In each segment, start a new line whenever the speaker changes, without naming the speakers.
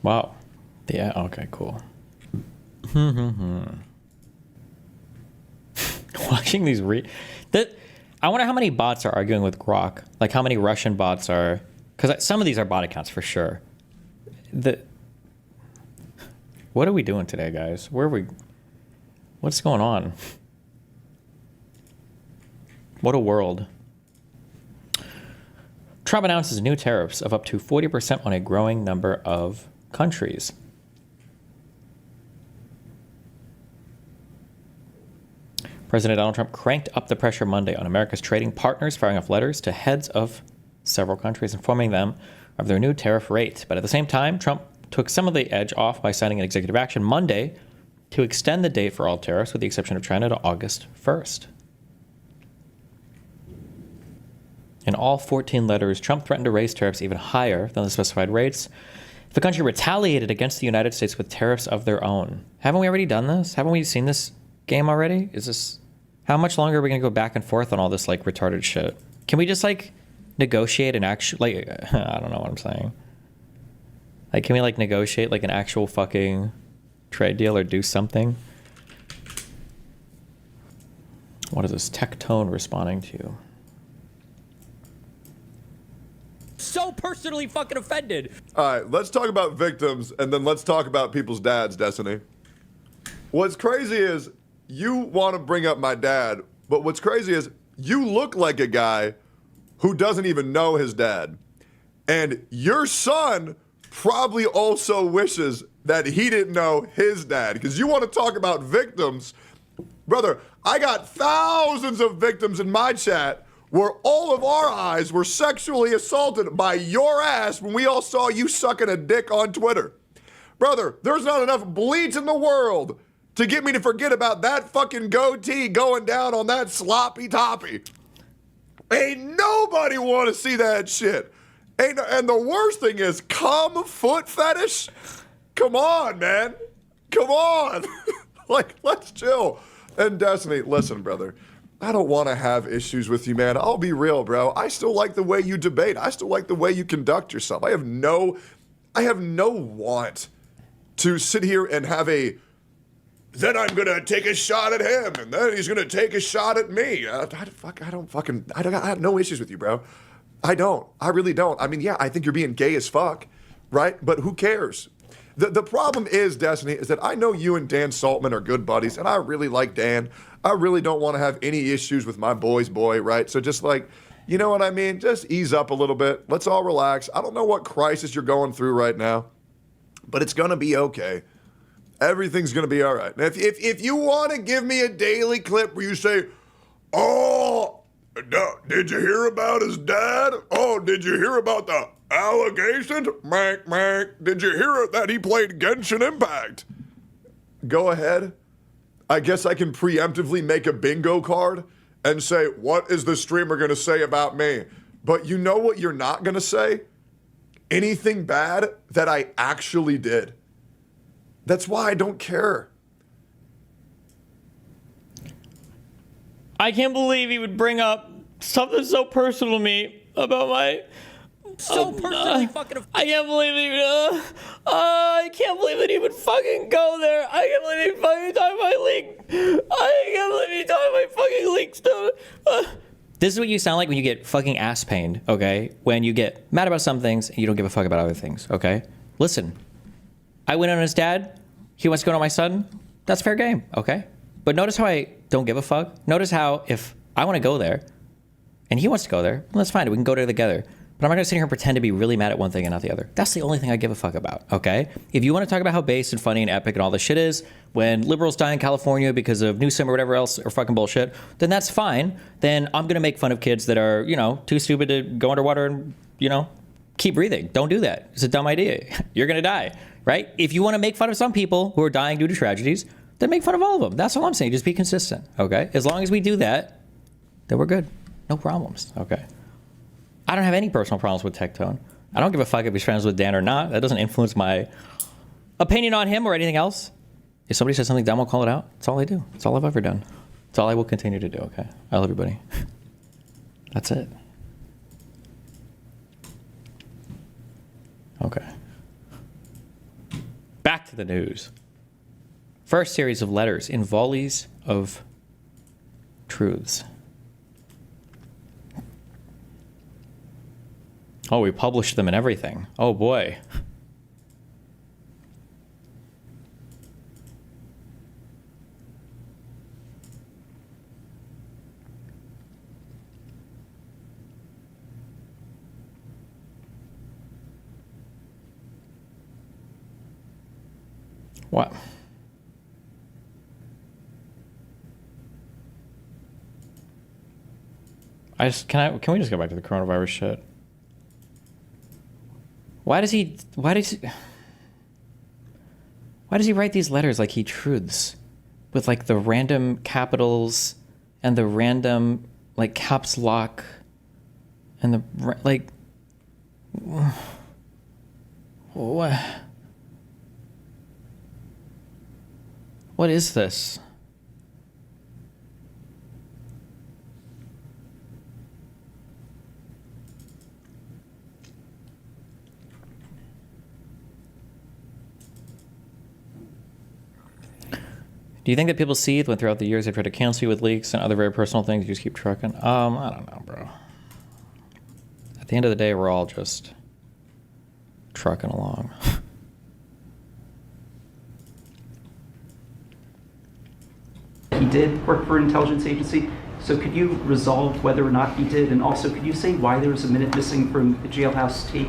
Wow. Yeah, okay, cool. Watching these I wonder how many bots are arguing with Grok. Like how many Russian bots are, because some of these are bot accounts for sure. What are we doing today, guys? What's going on? What a world. Trump announces new tariffs of up to 40% on a growing number of countries. President Donald Trump cranked up the pressure Monday on America's trading partners, firing off letters to heads of several countries, informing them of their new tariff rate. But at the same time, Trump took some of the edge off by signing an executive action Monday to extend the date for all tariffs, with the exception of China, to August 1st. In all 14 letters, Trump threatened to raise tariffs even higher than the specified rates if the country retaliated against the United States with tariffs of their own. Haven't we already done this? Haven't we seen this game already? How much longer are we going to go back and forth on all this, like, retarded shit? Can we just, like, negotiate an actual, like, I don't know what I'm saying. Like, can we, like, negotiate, like, an actual fucking trade deal or do something? What is this? Tectone responding to you. So personally fucking offended.
All right, let's talk about victims, and then let's talk about people's dads, Destiny. What's crazy is you want to bring up my dad, but what's crazy is you look like a guy who doesn't even know his dad. And your son probably also wishes that he didn't know his dad, because you want to talk about victims. Brother, I got thousands of victims in my chat where all of our eyes were sexually assaulted by your ass when we all saw you sucking a dick on Twitter. Brother, there's not enough bleach in the world to get me to forget about that fucking goatee going down on that sloppy toppy. Ain't nobody want to see that shit. And the worst thing is, cum foot fetish? Come on, man. Come on. Like, let's chill. And Destiny, listen, brother. I don't want to have issues with you, man. I'll be real, bro. I still like the way you debate. I still like the way you conduct yourself. I have no want to sit here and have then I'm going to take a shot at him, and then he's going to take a shot at me. I have no issues with you, bro. I don't. I really don't. I mean, yeah, I think you're being gay as fuck, right? But who cares? The problem is, Destiny, is that I know you and Dan Saltman are good buddies, and I really like Dan. I really don't want to have any issues with my boy's boy, right? So just like, you know what I mean? Just ease up a little bit. Let's all relax. I don't know what crisis you're going through right now, but it's going to be okay. Everything's going to be all right. Now, if you want to give me a daily clip where you say, oh, did you hear about his dad? Oh, did you hear about the allegations? Mank, mank. Did you hear that he played Genshin Impact? Go ahead. I guess I can preemptively make a bingo card and say, what is the streamer going to say about me? But you know what you're not going to say? Anything bad that I actually did. That's why I don't care.
I can't believe he would bring up something so personal to me about my... So personally fucking... I can't believe I can't believe that he would fucking go there. I can't believe he fucking talked my leak. I can't believe he talked my fucking leak stuff. This is what you sound like when you get fucking ass pained, okay? When you get mad about some things and you don't give a fuck about other things, okay? Listen, I went on his dad. He wants to go on my son. That's fair game, okay? But notice how I don't give a fuck. Notice how if I want to go there and he wants to go there, well, that's fine. We can go there together. But I'm not going to sit here and pretend to be really mad at one thing and not the other. That's the only thing I give a fuck about, okay? If you want to talk about how base and funny and epic and all this shit is when liberals die in California because of Newsom or whatever else or fucking bullshit, then that's fine. Then I'm going to make fun of kids that are, too stupid to go underwater and, keep breathing. Don't do that. It's a dumb idea. You're going to die, right? If you want to make fun of some people who are dying due to tragedies, then make fun of all of them. That's all I'm saying. Just be consistent, okay? As long as we do that, then we're good. No problems, okay? I don't have any personal problems with Tectone. I don't give a fuck if he's friends with Dan or not. That doesn't influence my opinion on him or anything else. If somebody says something dumb, I'll call it out. That's all I do. That's all I've ever done. That's all I will continue to do, okay? I love everybody. That's it. Okay. Back to the news. First series of letters in volleys of truths. Oh, we published them and everything. Oh boy. What? Can we just go back to the coronavirus shit? Why does he write these letters like he truths with like the random capitals and the random like caps lock and the like what is this? Do you think that people see when throughout the years they try to cancel you with leaks and other very personal things, you just keep trucking? I don't know, bro. At the end of the day, we're all just trucking along.
He did work for an intelligence agency, so could you resolve whether or not he did? And also, could you say why there was a minute missing from the jailhouse tape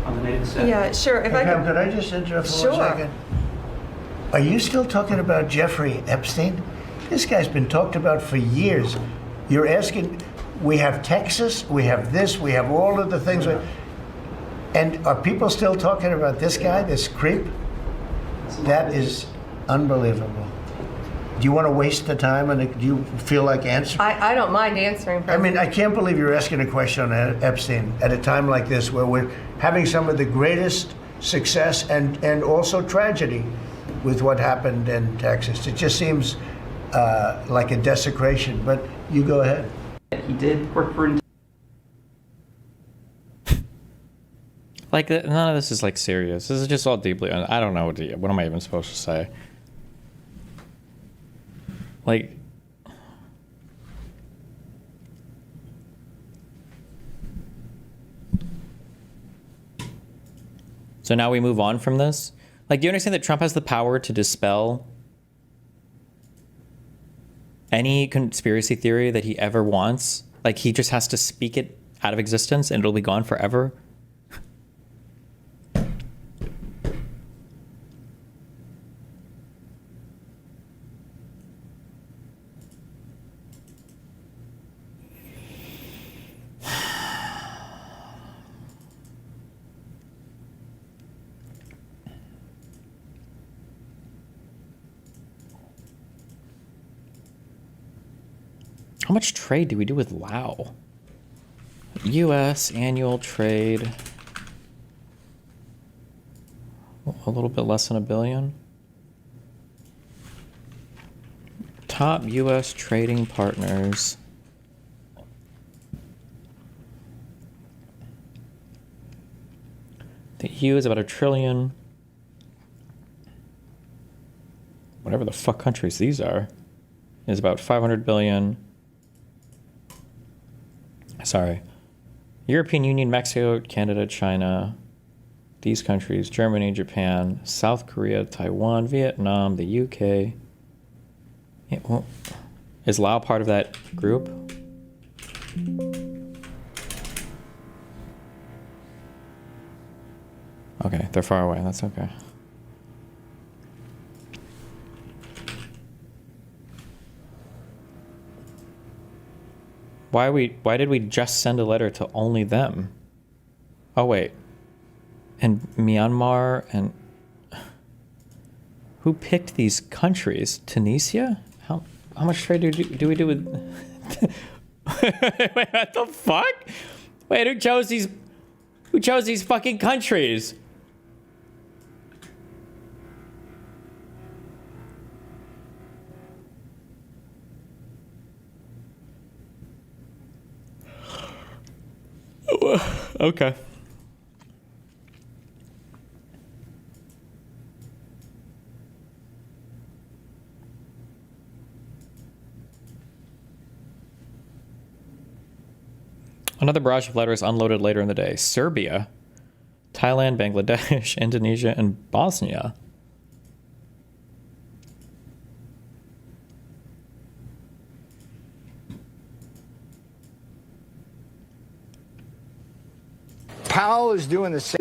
on the night of the set?
Yeah, sure. If I
Pam,
could...
could I just interrupt for
Sure.
1 second? Are you still talking about Jeffrey Epstein? This guy's been talked about for years. You're asking, we have Texas, we have this, we have all of the things. And are people still talking about this guy, this creep? That is unbelievable. Do you want to waste the time and do you feel like answering?
I don't mind answering.
I mean, I can't believe you're asking a question on Epstein at a time like this where we're having some of the greatest success and also tragedy with what happened in Texas. It just seems like a desecration, but you go ahead.
He did work for an
Like, none of this is like serious. This is just all deeply, I don't know what am I even supposed to say? Like, so now we move on from this? Like, do you understand that Trump has the power to dispel any conspiracy theory that he ever wants? Like, he just has to speak it out of existence and it'll be gone forever? How much trade do we do with Lao? U.S. annual trade. A little bit less than $1 billion. Top U.S. trading partners. The EU is about $1 trillion. Whatever the fuck countries these are. Is about 500 billion. Sorry. European Union, Mexico, Canada, China, these countries, Germany, Japan, South Korea, Taiwan, Vietnam, the UK. Yeah, well, is Laos part of that group? Okay, they're far away. That's okay. Why did we just send a letter to only them? Oh wait. And Myanmar and who picked these countries? Tunisia? How much trade do we do with Wait, what the fuck? Wait, who chose these fucking countries? Okay. Another barrage of letters unloaded later in the day. Serbia, Thailand, Bangladesh, Indonesia, and Bosnia.
Powell is doing the same.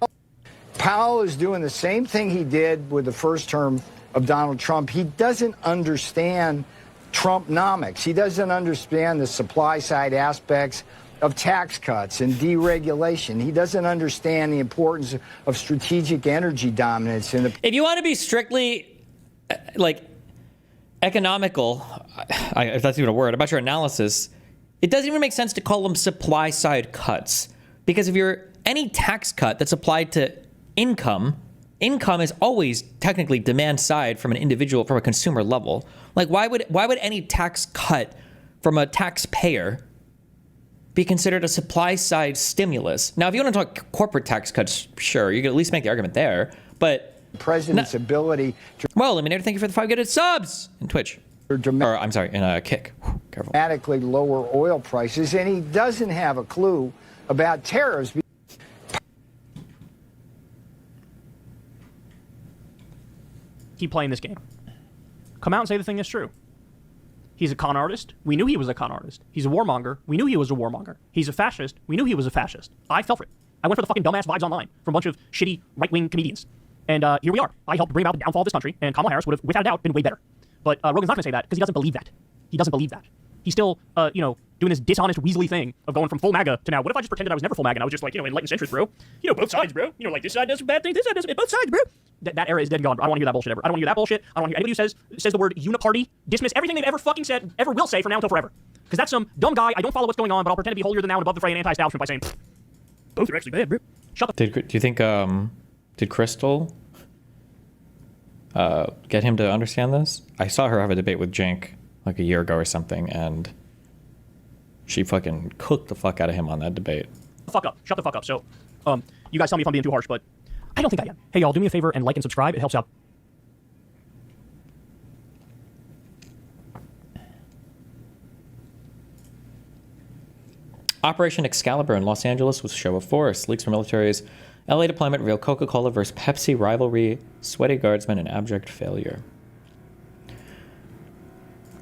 Powell is doing the same thing he did with the first term of Donald Trump. He doesn't understand Trumpnomics. He doesn't understand the supply side aspects of tax cuts and deregulation. He doesn't understand the importance of strategic energy dominance.
If you want to be strictly, like, economical, if that's even a word, about your analysis, it doesn't even make sense to call them supply side cuts. Because if you're any tax cut that's applied to income is always technically demand side from an individual, from a consumer level. Like, why would any tax cut from a taxpayer be considered a supply side stimulus? Now, if you want to talk corporate tax cuts, sure, you can at least make the argument there. But
the president's ability to...
Well, Eliminator, thank you for the 5 gifted subs in Twitch. Or, I'm sorry, in a Kick. Whew, careful.
Dramatically lower oil prices, and he doesn't have a clue about tariffs.
Keep playing this game. Come out and say the thing that's true. He's a con artist. We knew he was a con artist. He's a warmonger. We knew he was a warmonger. He's a fascist. We knew he was a fascist. I fell for it. I went for the fucking dumbass vibes online from a bunch of shitty right-wing comedians. And here we are. I helped bring about the downfall of this country, and Kamala Harris would have, without a doubt, been way better. But Rogan's not going to say that because he doesn't believe that. He doesn't believe that. He's still, doing this dishonest Weasley thing of going from full MAGA to now, what if I just pretended I was never full MAGA and I was just like, enlightened centrist, bro? Both sides, bro. Like this side does bad things, this side does both sides, bro. That era is dead and gone. I don't want to hear that bullshit ever. I don't want to hear that bullshit. I don't want to hear anybody who says the word uniparty, dismiss everything they've ever fucking said, ever will say from now until forever. Because that's some dumb guy, I don't follow what's going on, but I'll pretend to be holier than thou and above the fray and anti-establishment by saying, both are actually bad, bro. Shut the...
Do you think, did Crystal get him to understand this? I saw her have a debate with Jink like a year ago or something, and she fucking cooked the fuck out of him on that debate.
Fuck up. Shut the fuck up. So, you guys tell me if I'm being too harsh, but I don't think I am. Hey, y'all, do me a favor and like and subscribe. It helps out.
Operation Excalibur in Los Angeles was a show of force. Leaks from military's LA deployment reveal Coca-Cola versus Pepsi rivalry, sweaty guardsmen, and abject failure.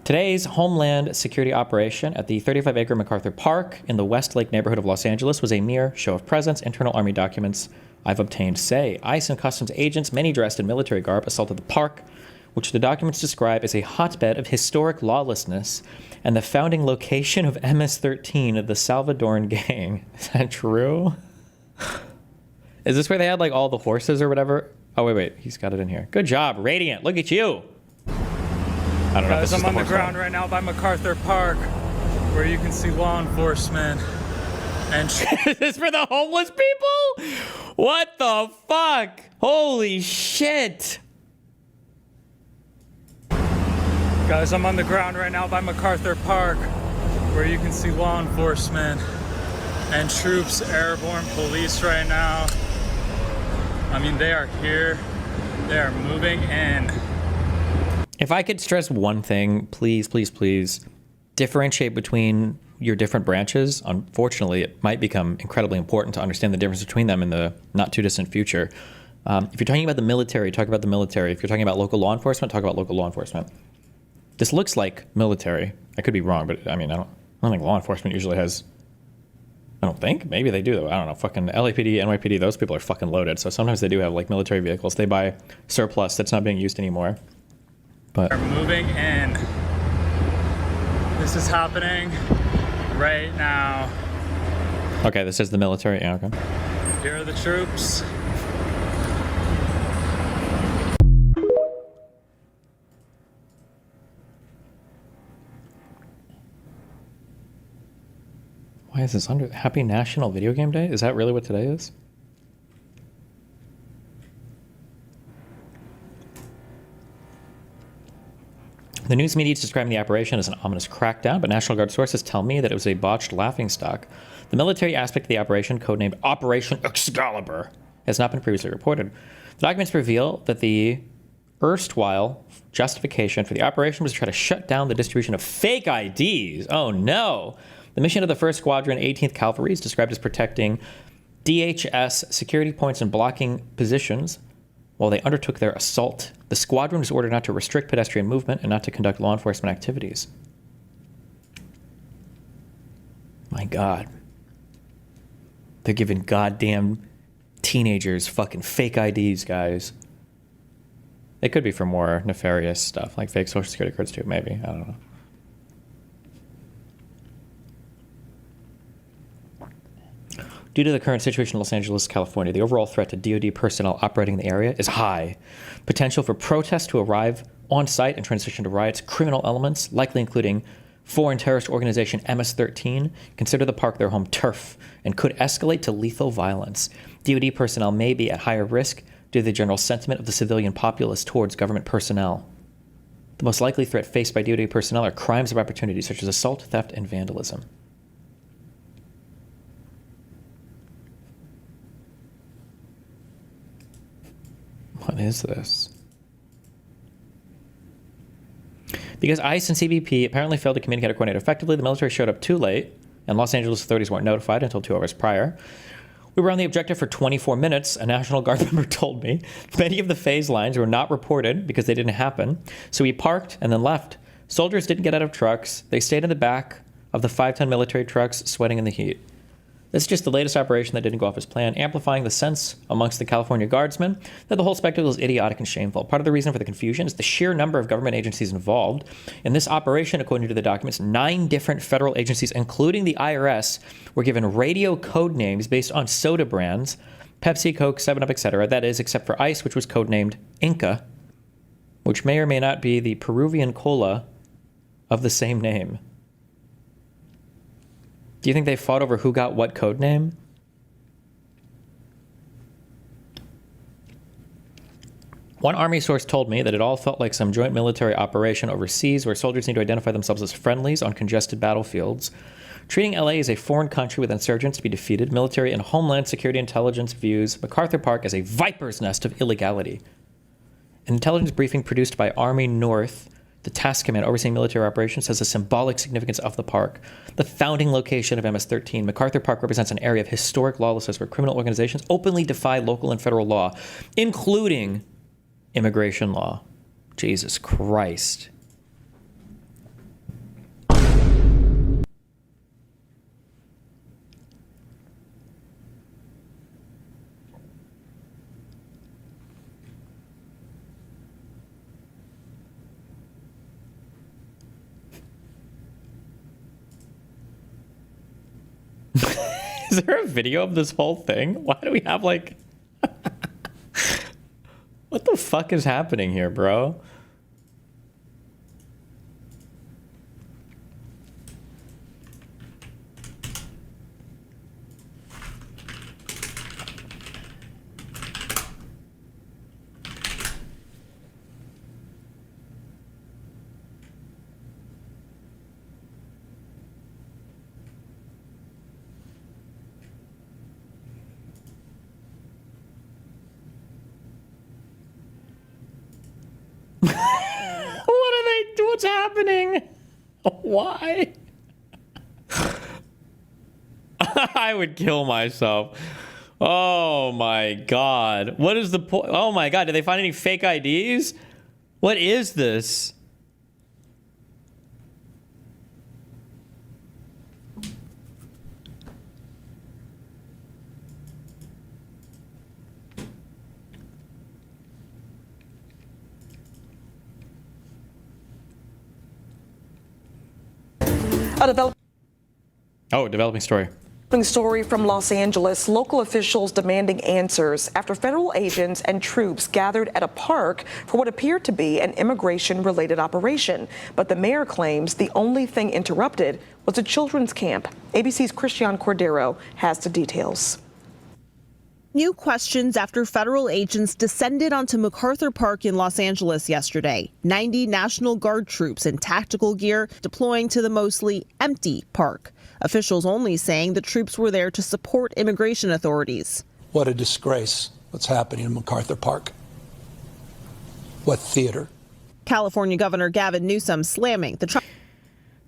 Today's Homeland Security operation at the 35-acre MacArthur Park in the Westlake neighborhood of Los Angeles was a mere show of presence. Internal Army documents I've obtained say ICE and Customs agents, many dressed in military garb, assaulted the park, which the documents describe as a hotbed of historic lawlessness and the founding location of MS-13 of the Salvadoran gang. Is that true? Is this where they had like all the horses or whatever? Oh, wait, he's got it in here. Good job, Radiant. Look at you. I don't know.
Guys, I'm on the ground right now by MacArthur Park, where you can see law enforcement and...
Is this for the homeless people? What the fuck? Holy shit.
Guys, I'm on the ground right now by MacArthur Park, where you can see law enforcement and troops, airborne police right now. I mean, they are here. They are moving in.
If I could stress one thing, please, please, please differentiate between your different branches. Unfortunately, it might become incredibly important to understand the difference between them in the not too distant future. If you're talking about the military, talk about the military. If you're talking about local law enforcement, talk about local law enforcement. This looks like military. I could be wrong, but I mean, I don't think law enforcement usually has... I don't think. Maybe they do, though. I don't know. Fucking LAPD, NYPD, those people are fucking loaded. So sometimes they do have, like, military vehicles. They buy surplus that's not being used anymore. But
They're moving in. This is happening right now.
Okay, this is the military. Yeah, okay.
Here are the troops.
Why is this under Happy National Video Game Day? Is that really what today is? The news media is describing the operation as an ominous crackdown, but National Guard sources tell me that it was a botched laughingstock. The military aspect of the operation, codenamed Operation Excalibur, has not been previously reported. The documents reveal that the erstwhile justification for the operation was to try to shut down the distribution of fake IDs. Oh no! The mission of the 1st Squadron, 18th Cavalry, is described as protecting DHS security points and blocking positions while they undertook their assault. The squadron was ordered not to restrict pedestrian movement and not to conduct law enforcement activities. My God. They're giving goddamn teenagers fucking fake IDs, guys. It could be for more nefarious stuff, like fake social security cards too, maybe. I don't know. Due to the current situation in Los Angeles, California, the overall threat to DoD personnel operating in the area is high. Potential for protests to arrive on site and transition to riots, criminal elements, likely including foreign terrorist organization MS-13, consider the park their home turf and could escalate to lethal violence. DoD personnel may be at higher risk due to the general sentiment of the civilian populace towards government personnel. The most likely threat faced by DoD personnel are crimes of opportunity such as assault, theft, and vandalism. What is this? Because ICE and CBP apparently failed to communicate or coordinate effectively, the military showed up too late, and Los Angeles authorities weren't notified until 2 hours prior. We were on the objective for 24 minutes, a National Guard member told me. Many of the phase lines were not reported because they didn't happen, so we parked and then left. Soldiers didn't get out of trucks. They stayed in the back of the 5-ton military trucks, sweating in the heat. This is just the latest operation that didn't go off as planned, amplifying the sense amongst the California Guardsmen that the whole spectacle is idiotic and shameful. Part of the reason for the confusion is the sheer number of government agencies involved. In this operation, according to the documents, 9 different federal agencies, including the IRS, were given radio code names based on soda brands, Pepsi, Coke, 7-Up, etc. That is, except for ICE, which was codenamed Inca, which may or may not be the Peruvian cola of the same name. Do you think they fought over who got what code name? One Army source told me that it all felt like some joint military operation overseas where soldiers need to identify themselves as friendlies on congested battlefields. Treating LA as a foreign country with insurgents to be defeated, military and homeland security intelligence views MacArthur Park as a viper's nest of illegality. An intelligence briefing produced by Army North, the task command overseeing military operations, has a symbolic significance of the park. The founding location of MS-13, MacArthur Park represents an area of historic lawlessness where criminal organizations openly defy local and federal law, including immigration law. Jesus Christ. Is there a video of this whole thing? Why do we have like... What the fuck is happening here, bro? What's happening? Why? I would kill myself. Oh my God. What is the point? Oh my God. Did they find any fake IDs? What is this? Developing story.
Story from Los Angeles. Local officials demanding answers after federal agents and troops gathered at a park for what appeared to be an immigration-related operation. But the mayor claims the only thing interrupted was a children's camp. ABC's Christian Cordero has the details.
New questions after federal agents descended onto MacArthur Park in Los Angeles yesterday. 90 National Guard troops in tactical gear deploying to the mostly empty park. Officials only saying the troops were there to support immigration authorities.
What a disgrace, what's happening in MacArthur Park. What theater.
California Governor Gavin Newsom slamming the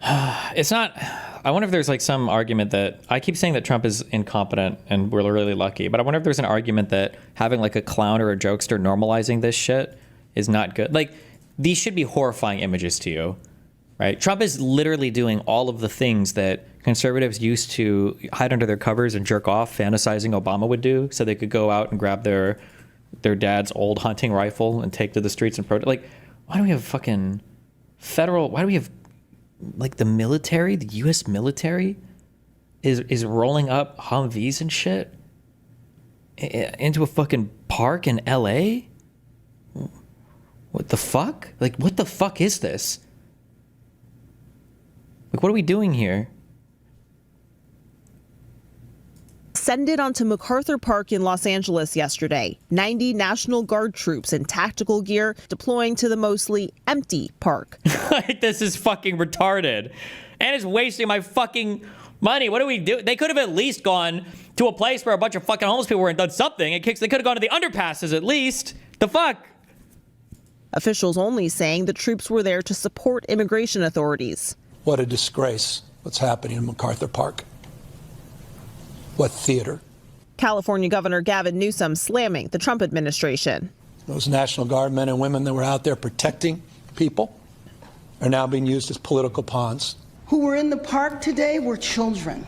It's not. I wonder if there's like some argument that I keep saying that Trump is incompetent and we're really lucky, but I wonder if there's an argument that having like a clown or a jokester normalizing this shit is not good. Like, these should be horrifying images to you, right? Trump is literally doing all of the things that conservatives used to hide under their covers and jerk off, fantasizing Obama would do, so they could go out and grab their dad's old hunting rifle and take to the streets and protest. Like, why do we have fucking federal? Why do we have like the military, the U.S. military, is rolling up Humvees and shit into a fucking park in L.A.? What the fuck? Like, what the fuck is this? Like, what are we doing here?
Descended onto MacArthur Park in Los Angeles yesterday. 90 National Guard troops in tactical gear deploying to the mostly empty park.
Like, this is fucking retarded. And it's wasting my fucking money. What do we do? They could have at least gone to a place where a bunch of fucking homeless people were and done something. They could have gone to the underpasses at least. The fuck?
Officials only saying the troops were there to support immigration authorities.
What a disgrace, what's happening in MacArthur Park. What theater?
California Governor Gavin Newsom slamming the Trump administration.
Those National Guard men and women that were out there protecting people are now being used as political pawns.
Who were in the park today were children.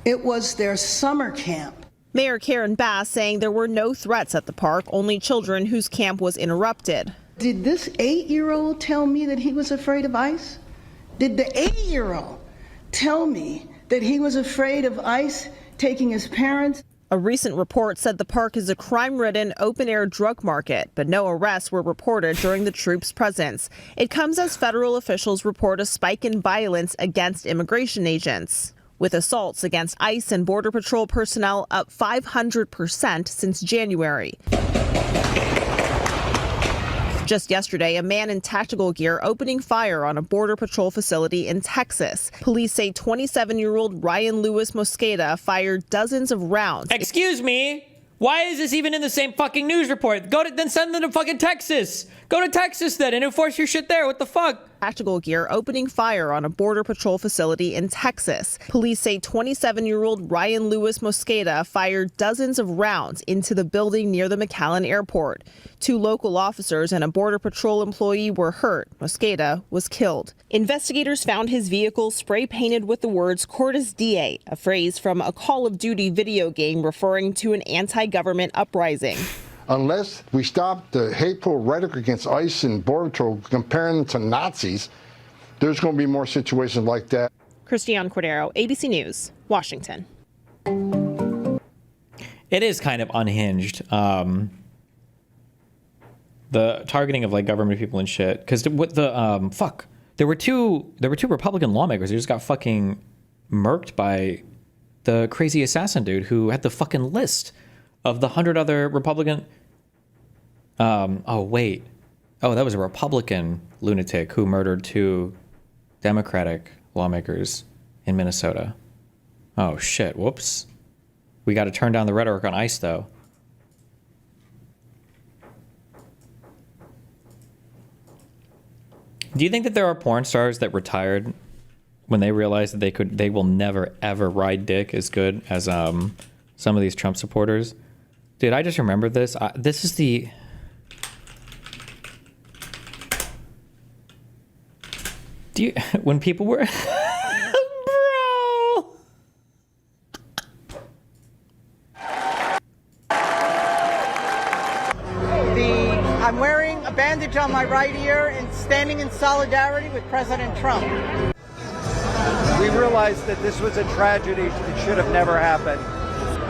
It was their summer camp.
Mayor Karen Bass saying there were no threats at the park, only children whose camp was interrupted.
Did this 8-year-old tell me that he was afraid of ICE? Did the 8-year-old tell me that he was afraid of ICE taking his parents?
A recent report said the park is a crime-ridden, open-air drug market, but no arrests were reported during the troops' presence. It comes as federal officials report a spike in violence against immigration agents, with assaults against ICE and Border Patrol personnel up 500% since January. Just yesterday, a man in tactical gear opening fire on a Border Patrol facility in Texas. Police say 27-year-old Ryan Lewis Mosqueda fired dozens of rounds.
Excuse me? Why is this even in the same fucking news report? Then send them to fucking Texas. Go to Texas then and enforce your shit there. What the fuck?
Tactical gear opening fire on a Border Patrol facility in Texas. Police say 27-year-old Ryan Lewis Mosqueda fired dozens of rounds into the building near the McAllen airport. 2 local officers and a Border Patrol employee were hurt. Mosqueda was killed. Investigators found his vehicle spray painted with the words Cortes Die, a phrase from a Call of Duty video game referring to an anti-government uprising.
Unless we stop the hateful rhetoric against ICE and Border Patrol, comparing them to Nazis, there's going to be more situations like that.
Christiane Cordero, ABC News, Washington.
It is kind of unhinged. The targeting of like government people and shit. Because what the fuck? There were two Republican lawmakers who just got fucking murked by the crazy assassin dude who had the fucking list of the 100 other Republican. Oh wait. Oh, that was a Republican lunatic who murdered 2 Democratic lawmakers in Minnesota. Oh shit. Whoops. We got to turn down the rhetoric on ICE though. Do you think that there are porn stars that retired when they realized that they will never ever ride dick as good as some of these Trump supporters? Dude, I just remembered this. This is the... when people were... Bro!
I'm wearing a bandage on my right ear and standing in solidarity with President Trump. We realized that this was a tragedy. It should have never happened.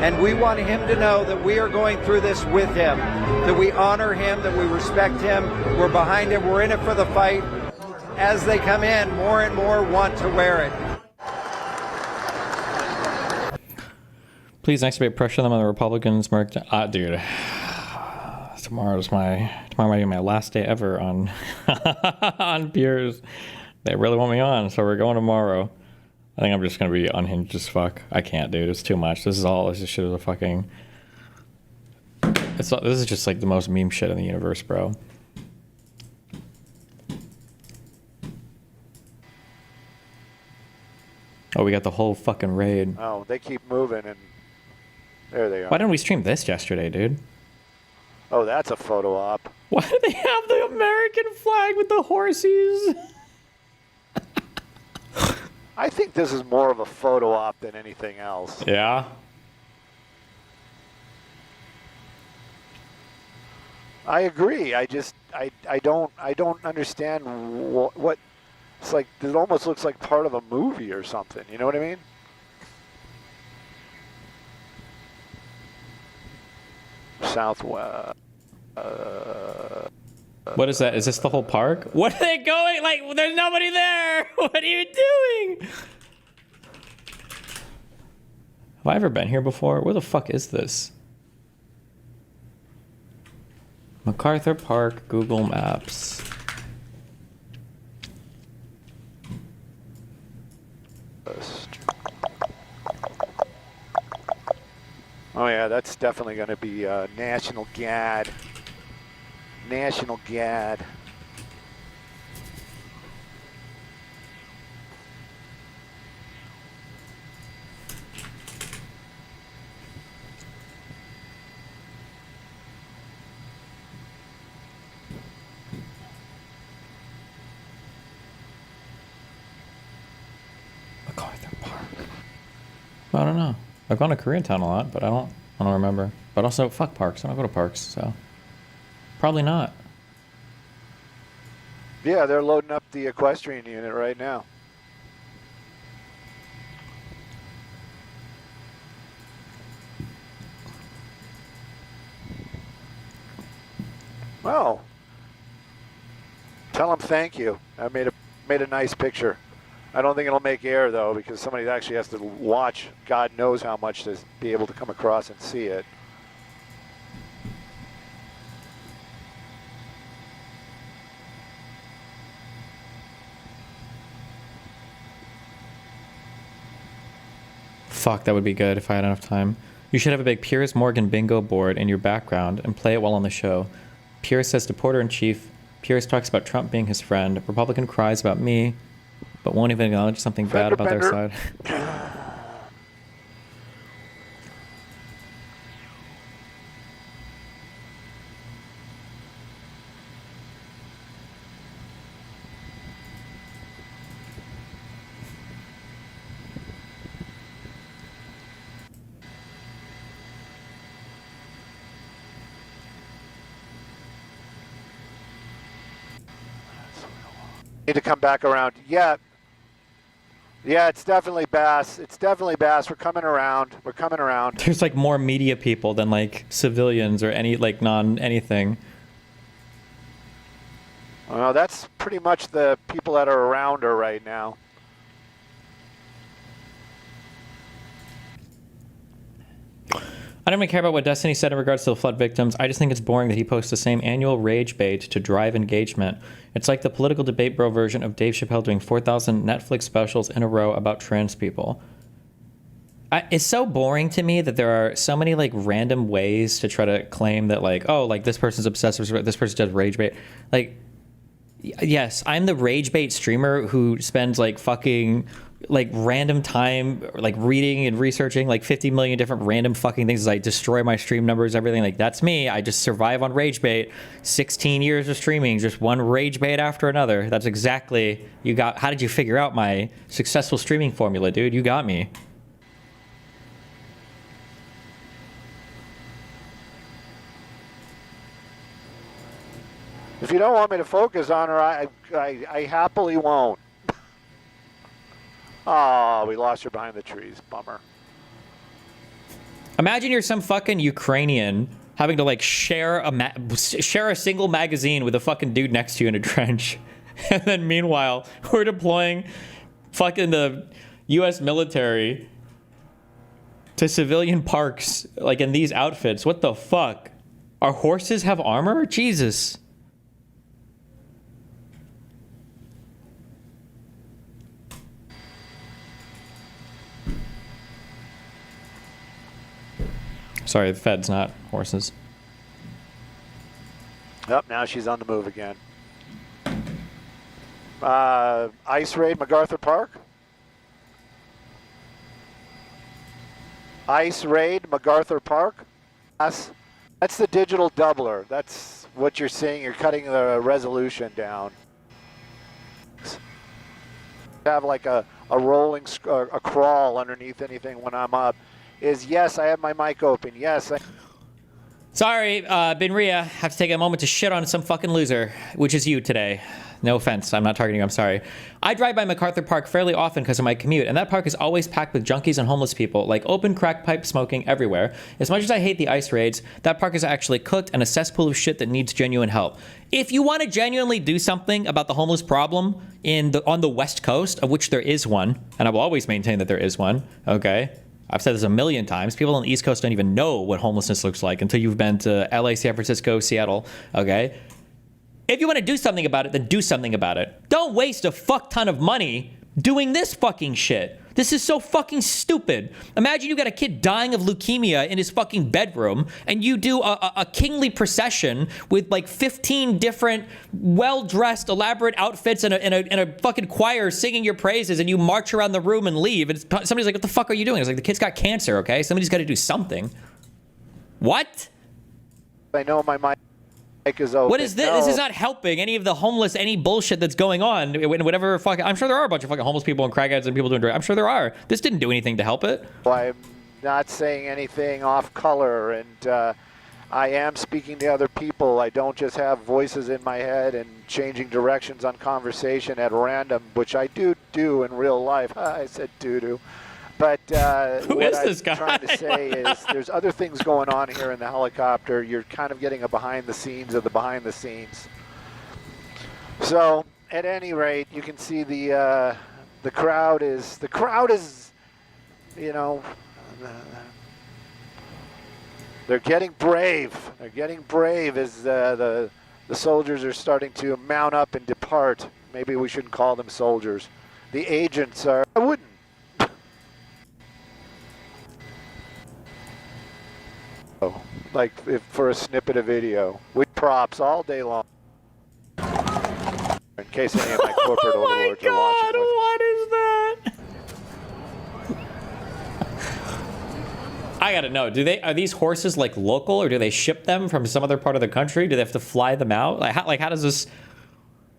And we want him to know that we are going through this with him, that we honor him, that we respect him, we're behind him, we're in it for the fight. As they come in, more and more want to wear it.
Please exhibit pressure them on the Republicans. Dude, tomorrow might be my last day ever on on Piers. They really want me on, so we're going tomorrow. I think I'm just gonna be unhinged as fuck. I can't, dude. It's too much. This shit is a fucking. This is just like the most meme shit in the universe, bro. Oh, we got the whole fucking raid.
Oh, they keep moving, and there they are.
Why didn't we stream this yesterday, dude?
Oh, that's a photo op.
Why do they have the American flag with the horses?
I think this is more of a photo op than anything else.
Yeah.
I agree. I don't understand what it's like. It almost looks like part of a movie or something. You know what I mean? Southwest.
What is that? Is this the whole park? What are they going? Like, there's nobody there. What are you doing? Have I ever been here before? Where the fuck is this? MacArthur Park, Google Maps.
Oh yeah, that's definitely going to be National Guard. National Guard.
MacArthur Park. I don't know. I've gone to Koreatown a lot, but I don't remember. But also, fuck parks. I don't go to parks, so probably not.
Yeah, they're loading up the equestrian unit right now. Well, tell them thank you. I made a nice picture. I don't think it'll make air though, because somebody actually has to watch. God knows how much to be able to come across and see it.
Fuck, that would be good if I had enough time. You should have a big Piers Morgan bingo board in your background and play it while on the show. Piers says to Porter-in-Chief, Piers talks about Trump being his friend. Republican cries about me, but won't even acknowledge something bad about their side.
Need to come back around. Yeah, it's definitely Bass. It's definitely Bass. We're coming around. We're coming around.
There's like more media people than like civilians or any like non-anything.
Well, that's pretty much the people that are around her right now.
I don't even care about what Destiny said in regards to the flood victims. I just think it's boring that he posts the same annual rage bait to drive engagement. It's like the political debate bro version of Dave Chappelle doing 4,000 Netflix specials in a row about trans people. It's so boring to me that there are so many like random ways to try to claim that like, oh, like this person's obsessed with this person does rage bait. Like, yes, I'm the rage bait streamer who spends like fucking like random time like reading and researching like 50 million different random fucking things as I destroy my stream numbers, everything. Like that's me. I just survive on rage bait. 16 years of streaming, just one rage bait after another. That's exactly you got. How did you figure out my successful streaming formula, dude? You got me.
If you don't want me to focus on her, I happily won't. Oh, we lost her behind the trees. Bummer.
Imagine you're some fucking Ukrainian having to like share a single magazine with a fucking dude next to you in a trench. And then meanwhile, we're deploying fucking the US military to civilian parks like in these outfits. What the fuck? Our horses have armor? Jesus. Sorry, the Fed's not horses.
Yep, now she's on the move again. Ice raid MacArthur Park. ICE raid, MacArthur Park. That's the digital doubler. That's what you're seeing. You're cutting the resolution down. Have like a rolling, a crawl underneath anything when I'm up. Is yes, I have my mic open. Yes.
Sorry, Benria, have to take a moment to shit on some fucking loser, which is you today. No offense, I'm not targeting you, I'm sorry. I drive by MacArthur Park fairly often because of my commute, and that park is always packed with junkies and homeless people, like open crack pipe smoking everywhere. As much as I hate the ICE raids, that park is actually cooked and a cesspool of shit that needs genuine help. If you want to genuinely do something about the homeless problem on the West Coast, of which there is one, and I will always maintain that there is one, okay? I've said this a million times. People on the East Coast don't even know what homelessness looks like until you've been to LA, San Francisco, Seattle, okay? If you want to do something about it, then do something about it. Don't waste a fuck ton of money doing this fucking shit. This is so fucking stupid. Imagine you got a kid dying of leukemia in his fucking bedroom, and you do a kingly procession with like 15 different well-dressed, elaborate outfits and a fucking choir singing your praises, and you march around the room and leave. And somebody's like, what the fuck are you doing? It's like, the kid's got cancer, okay? Somebody's got to do something. What?
I know my mic is open.
What is this?
No.
This is not helping any of the homeless, any bullshit that's going on. Whatever fucking, I'm sure there are a bunch of fucking homeless people and crackheads and people doing drugs. I'm sure there are. This didn't do anything to help it.
I'm not saying anything off color, and I am speaking to other people. I don't just have voices in my head and changing directions on conversation at random, which I do in real life. I said do. But
Who
what
is
I'm
this guy?
trying to say is there's other things going on here in the helicopter. You're kind of getting a behind the scenes of the behind the scenes. So at any rate, you can see the crowd is you know, they're getting brave. They're getting brave as the soldiers are starting to mount up and depart. Maybe we shouldn't call them soldiers. The agents are. I wouldn't. Like if for a snippet of video with props all day long. In case any of my corporate overlords are watching.
What is that? I gotta know. Are these horses like local, or do they ship them from some other part of the country? Do they have to fly them out? How does this?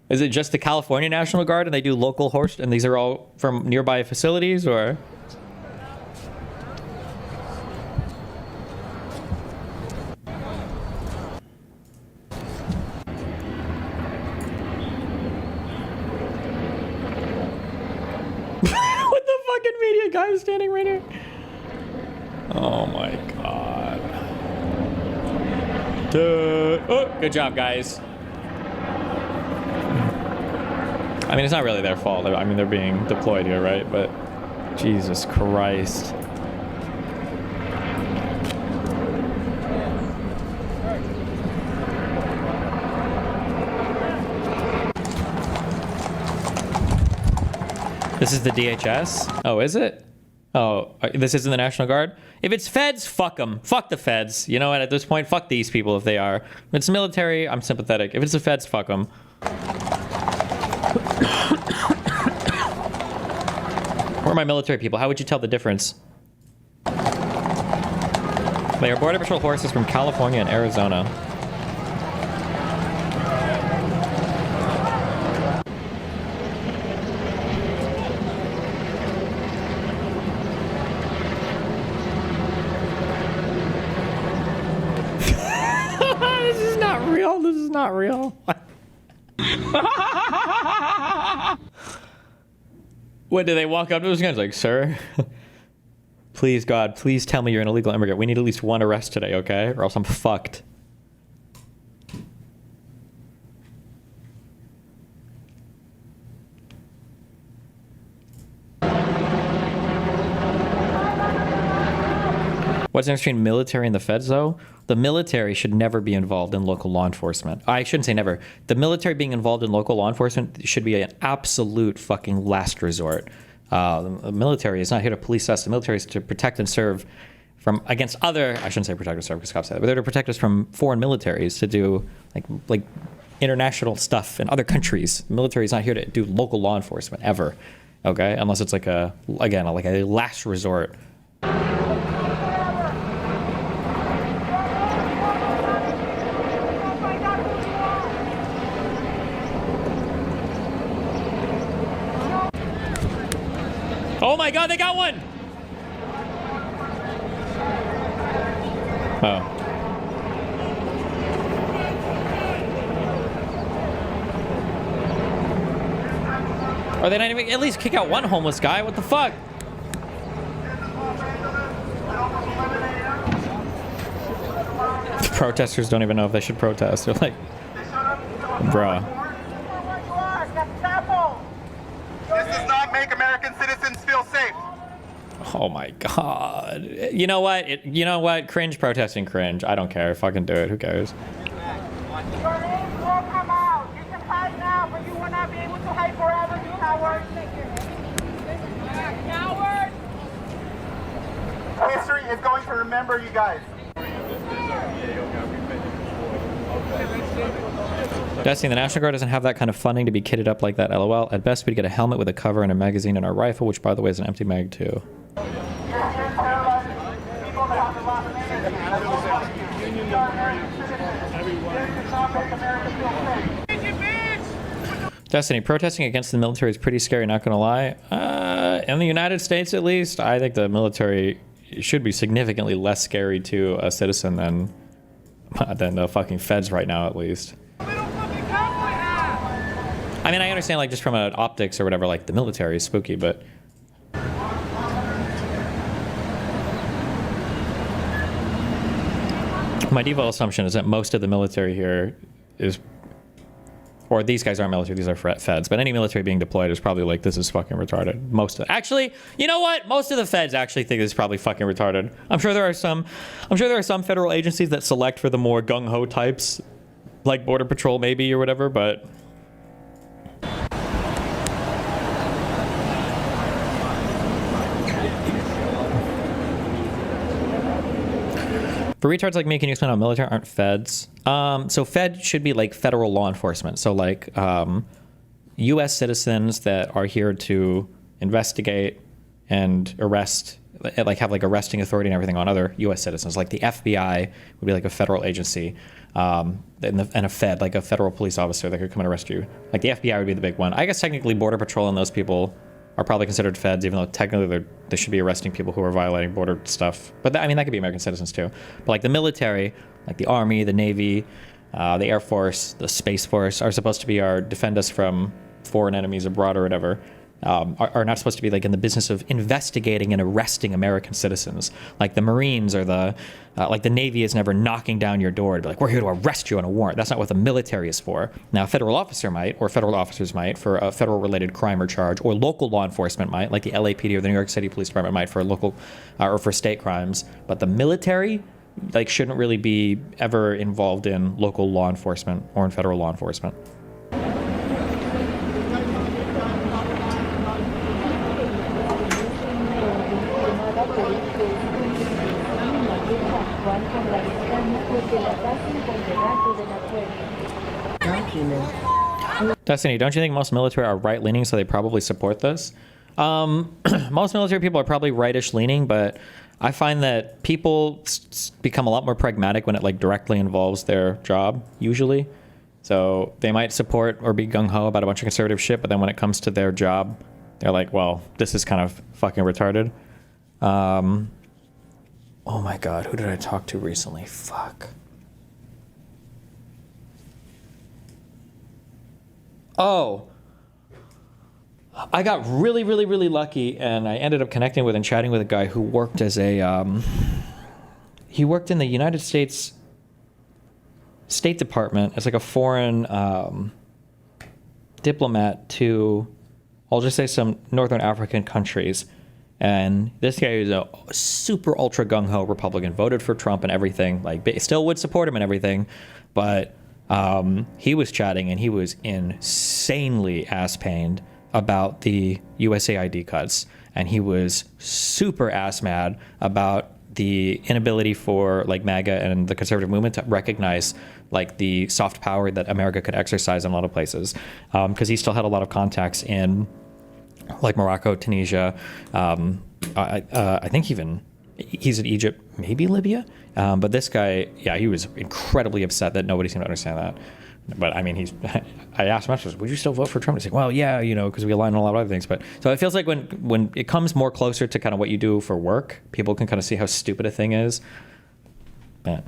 Is it just the California National Guard and they do local horse, and these are all from nearby facilities, or? What the fucking media guy is standing right here? Oh my god. Oh, good job, guys. I mean, it's not really their fault. I mean, they're being deployed here, right? But Jesus Christ. This is the DHS? Oh, is it? Oh, this isn't the National Guard? If it's feds, fuck them. Fuck the feds. You know what? At this point, fuck these people if they are. If it's military, I'm sympathetic. If it's the feds, fuck them. Where are my military people? How would you tell the difference? They are Border Patrol horses from California and Arizona. This is not real. This is not real. What, do they walk up to those guys like, sir? Please, God, please tell me you're an illegal immigrant. We need at least one arrest today, okay? Or else I'm fucked. What's the difference between military and the feds, though? The military should never be involved in local law enforcement. I shouldn't say never. The military being involved in local law enforcement should be an absolute fucking last resort. The military is not here to police us. The military is to protect and serve from against other. I shouldn't say protect and serve because cops say that, but they're to protect us from foreign militaries to do like international stuff in other countries. The military is not here to do local law enforcement ever. Okay, unless it's like a last resort. Oh my God, they got one! Oh. Are they not even at least kick out one homeless guy? What the fuck? Protesters don't even know if they should protest. They're like, bruh.
This does not make American citizens feel safe.
Oh my God. You know what? You know what? Cringe protesting cringe. I don't care. Fucking do it. Who cares?
Your names will come out. You can hide now, but you will not be able to hide forever, you cowards. Cowards! History is going to remember you guys.
Destiny, the National Guard doesn't have that kind of funding to be kitted up like that, lol. At best, we'd get a helmet with a cover and a magazine and our rifle, which, by the way, is an empty mag, too. Destiny, protesting against the military is pretty scary, not gonna lie. In the United States, at least, I think the military should be significantly less scary to a citizen than the fucking feds right now, at least. I mean, I understand, like, just from an optics or whatever, like, the military is spooky, but... My default assumption is that most of the military here is... Or these guys aren't military, these are feds. But any military being deployed is probably like, this is fucking retarded. Most of... Actually, you know what? Most of the feds actually think this is probably fucking retarded. I'm sure there are some federal agencies that select for the more gung-ho types, like Border Patrol maybe or whatever, but... For retards like me, can you explain how military aren't feds? So fed should be like federal law enforcement. So like U.S. citizens that are here to investigate and arrest, like have like arresting authority and everything on other U.S. citizens. Like the FBI would be like a federal agency, and a fed, like a federal police officer that could come and arrest you. Like the FBI would be the big one. I guess technically Border Patrol and those people are probably considered feds, even though technically they should be arresting people who are violating border stuff. But I mean, that could be American citizens too. But like the military, like the Army, the Navy, the Air Force, the Space Force are supposed to be defend us from foreign enemies abroad or whatever. Are not supposed to be like in the business of investigating and arresting American citizens. Like the Marines or the Navy is never knocking down your door to be like, we're here to arrest you on a warrant. That's not what the military is for. Now, a federal officer might, or federal officers might, for a federal related crime or charge, or local law enforcement might, like the LAPD or the New York City Police Department might for local or for state crimes. But the military, like, shouldn't really be ever involved in local law enforcement or in federal law enforcement. Destiny, don't you think most military are right-leaning, so they probably support this? Most military people are probably rightish leaning, but I find that people become a lot more pragmatic when it like directly involves their job, usually. So they might support or be gung-ho about a bunch of conservative shit, but then when it comes to their job, they're like, well, this is kind of fucking retarded. Oh my God, who did I talk to recently? Fuck. Oh, I got really, really, really lucky, and I ended up connecting with and chatting with a guy who worked as he worked in the United States State Department as like a foreign diplomat to, I'll just say, some Northern African countries. And this guy is a super ultra gung-ho Republican, voted for Trump and everything, like still would support him and everything, but he was chatting and he was insanely ass-pained about the USAID cuts, and he was super ass-mad about the inability for like MAGA and the conservative movement to recognize like the soft power that America could exercise in a lot of places, because he still had a lot of contacts in like Morocco, Tunisia, I think even he's in Egypt, maybe Libya. But this guy, yeah, he was incredibly upset that nobody seemed to understand that. But I mean, I asked him afterwards, would you still vote for Trump? He's like, well, yeah, you know, because we align on a lot of other things. But so it feels like when it comes more closer to kind of what you do for work, people can kind of see how stupid a thing is. Man.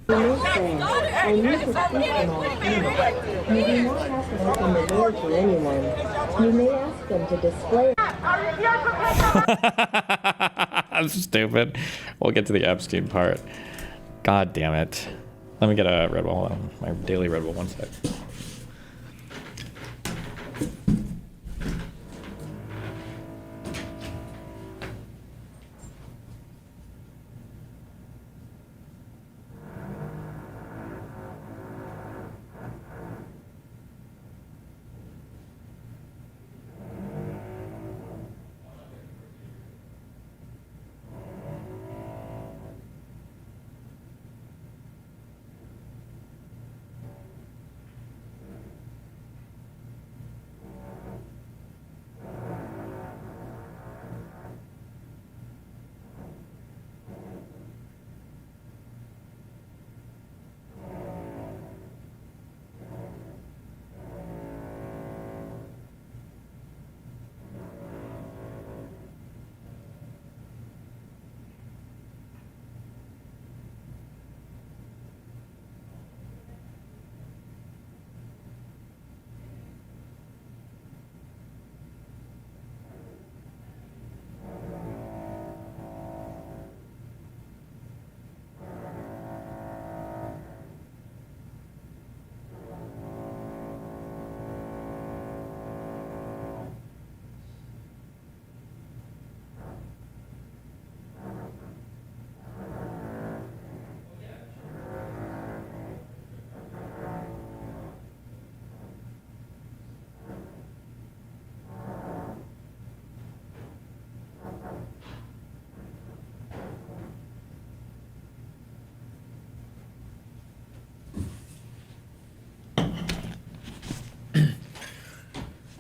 I need to speak on all camera. You do not have to open the door to anyone. You may ask them to display.
That's stupid. We'll get to the Epstein part. God damn it. Let me get a Red Bull. Hold on. My daily Red Bull. One sec.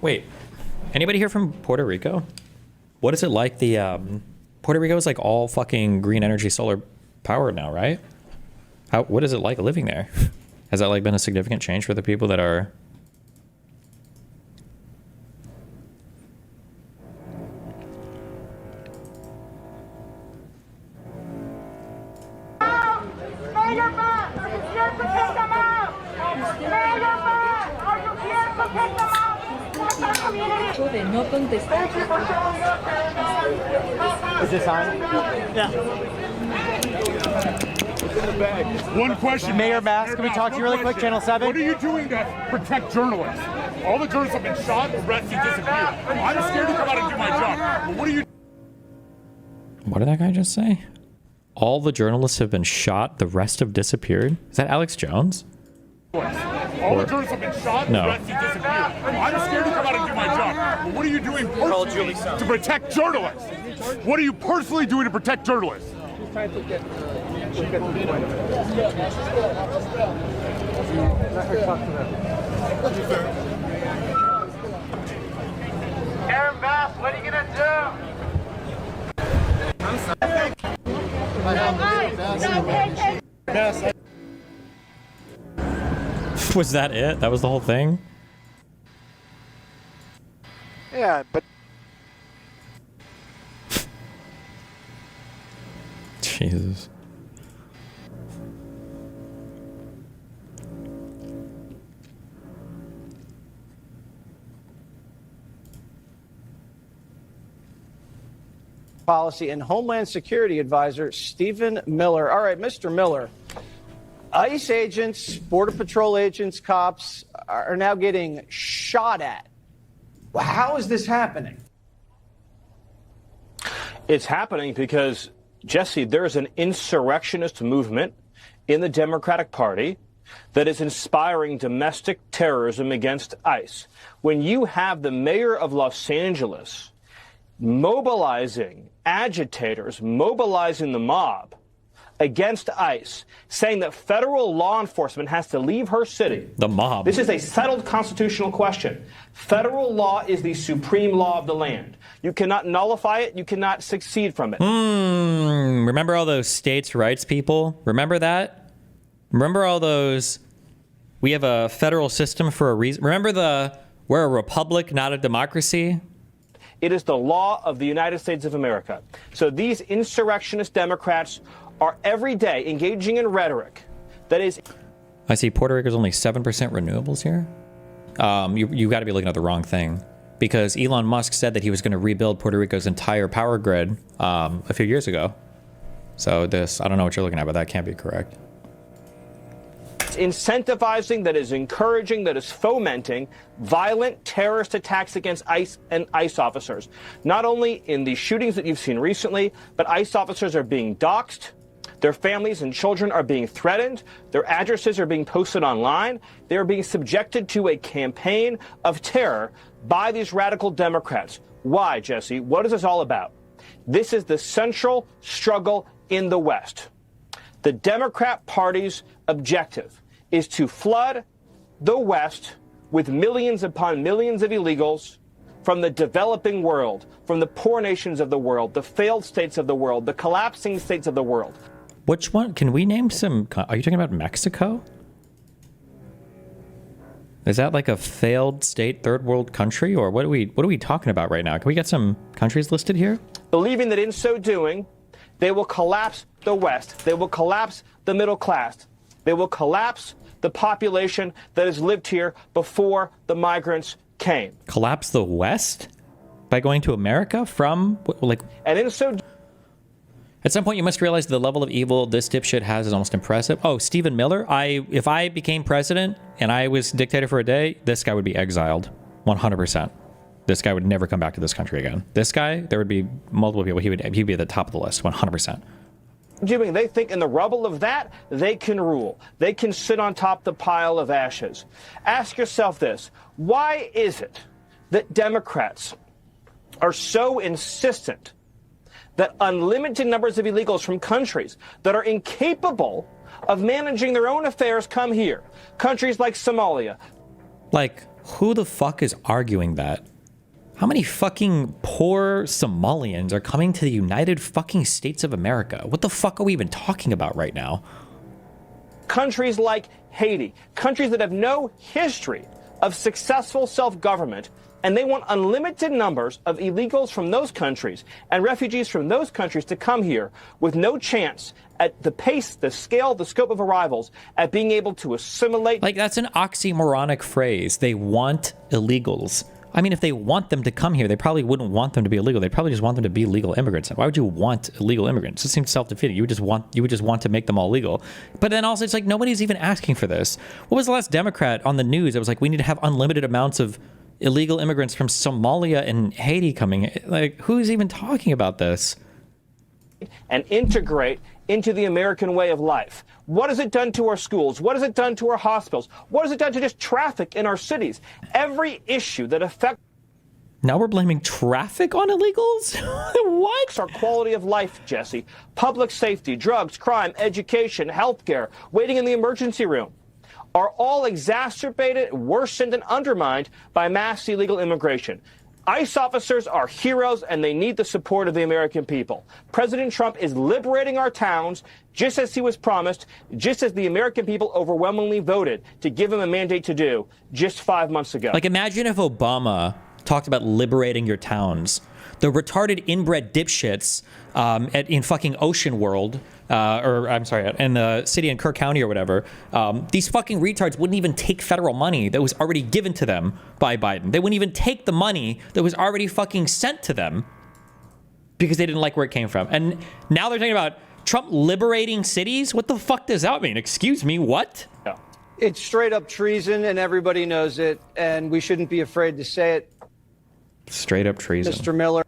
Wait, anybody here from Puerto Rico? What is it like? Puerto Rico is like all fucking green energy solar powered now, right? What is it like living there? Has that like been a significant change for the people that are?
Is this on? Yeah.
One question.
Mayor Bass, can we talk to you really quick? Channel 7?
What are you doing to protect journalists? All the journalists have been shot, arrested, disappeared. I'm scared to come out and do my job. But what are you?
What did that guy just say? All the journalists have been shot, the rest have disappeared? Is that Alex Jones?
All the journalists have been shot, arrested, disappeared. I'm scared to come out and do my job. But what are you doing personally to protect journalists? What are you personally doing to protect journalists?
Just trying to get the point of it. Let her talk to them.
Aaron Bass, what are you gonna do?
Was that it? That was the whole thing?
Yeah, but
Jesus.
Policy and Homeland Security Advisor Stephen Miller. All right, Mr. Miller, ICE agents, Border Patrol agents, cops are now getting shot at. How is this happening?
It's happening because, Jesse, there is an insurrectionist movement in the Democratic Party that is inspiring domestic terrorism against ICE. When you have the mayor of Los Angeles mobilizing agitators, mobilizing the mob against ICE, saying that federal law enforcement has to leave her city.
The mob.
This is a settled constitutional question. Federal law is the supreme law of the land. You cannot nullify it. You cannot succeed from it.
Remember all those states' rights people? Remember that? Remember all those We have a federal system for a reason. Remember we're a republic, not a democracy?
It is the law of the United States of America. So these insurrectionist Democrats are every day engaging in rhetoric that is...
I see Puerto Rico's only 7% renewables here. You got to be looking at the wrong thing, because Elon Musk said that he was going to rebuild Puerto Rico's entire power grid a few years ago. So I don't know what you're looking at, but that can't be correct.
Incentivizing, that is encouraging, that is fomenting violent terrorist attacks against ICE and ICE officers. Not only in the shootings that you've seen recently, but ICE officers are being doxxed. Their families and children are being threatened. Their addresses are being posted online. They are being subjected to a campaign of terror by these radical Democrats. Why, Jesse? What is this all about? This is the central struggle in the West. The Democrat Party's objective is to flood the West with millions upon millions of illegals from the developing world, from the poor nations of the world, the failed states of the world, the collapsing states of the world.
Which one? Can we name some? Are you talking about Mexico? Is that like a failed state, third world country, or what are we talking about right now? Can we get some countries listed here?
Believing that in so doing, they will collapse the West. They will collapse the middle class. They will collapse the population that has lived here before the migrants came.
Collapse the West? By going to America from, like...
And in so...
At some point, you must realize the level of evil this dipshit has is almost impressive. Oh, Stephen Miller? If I became president and I was dictator for a day, this guy would be exiled. 100%. This guy would never come back to this country again. This guy, there would be multiple people. He'd be at the top of the list, 100%.
Jimmy, they think in the rubble of that, they can rule. They can sit on top the pile of ashes. Ask yourself this. Why is it that Democrats are so insistent that unlimited numbers of illegals from countries that are incapable of managing their own affairs come here? Countries like Somalia.
Like, who the fuck is arguing that? How many fucking poor Somalians are coming to the United fucking States of America? What the fuck are we even talking about right now?
Countries like Haiti, countries that have no history of successful self-government, and they want unlimited numbers of illegals from those countries and refugees from those countries to come here with no chance at the pace, the scale, the scope of arrivals at being able to assimilate.
Like, that's an oxymoronic phrase. They want illegals. I mean, if they want them to come here, they probably wouldn't want them to be illegal. They'd probably just want them to be legal immigrants. Why would you want illegal immigrants? It seems self-defeating. You would just want to make them all legal. But then also, it's like nobody's even asking for this. What was the last Democrat on the news that was like, we need to have unlimited amounts of illegal immigrants from Somalia and Haiti coming? Like, who's even talking about this?
And integrate into the American way of life. What has it done to our schools? What has it done to our hospitals? What has it done to just traffic in our cities? Every issue that affects...
Now we're blaming traffic on illegals? What?
Our quality of life, Jesse. Public safety, drugs, crime, education, healthcare, waiting in the emergency room are all exacerbated, worsened, and undermined by mass illegal immigration. ICE officers are heroes, and they need the support of the American people. President Trump is liberating our towns, just as he was promised, just as the American people overwhelmingly voted to give him a mandate to do just 5 months ago.
Like, imagine if Obama talked about liberating your towns. The retarded inbred dipshits in fucking Ocean World, or I'm sorry, in the city in Kirk County or whatever, these fucking retards wouldn't even take federal money that was already given to them by Biden. They wouldn't even take the money that was already fucking sent to them because they didn't like where it came from. And now they're talking about Trump liberating cities? What the fuck does that mean? Excuse me, what?
Yeah.
It's straight up treason, and everybody knows it, and we shouldn't be afraid to say it.
Straight up treason.
Mr. Miller.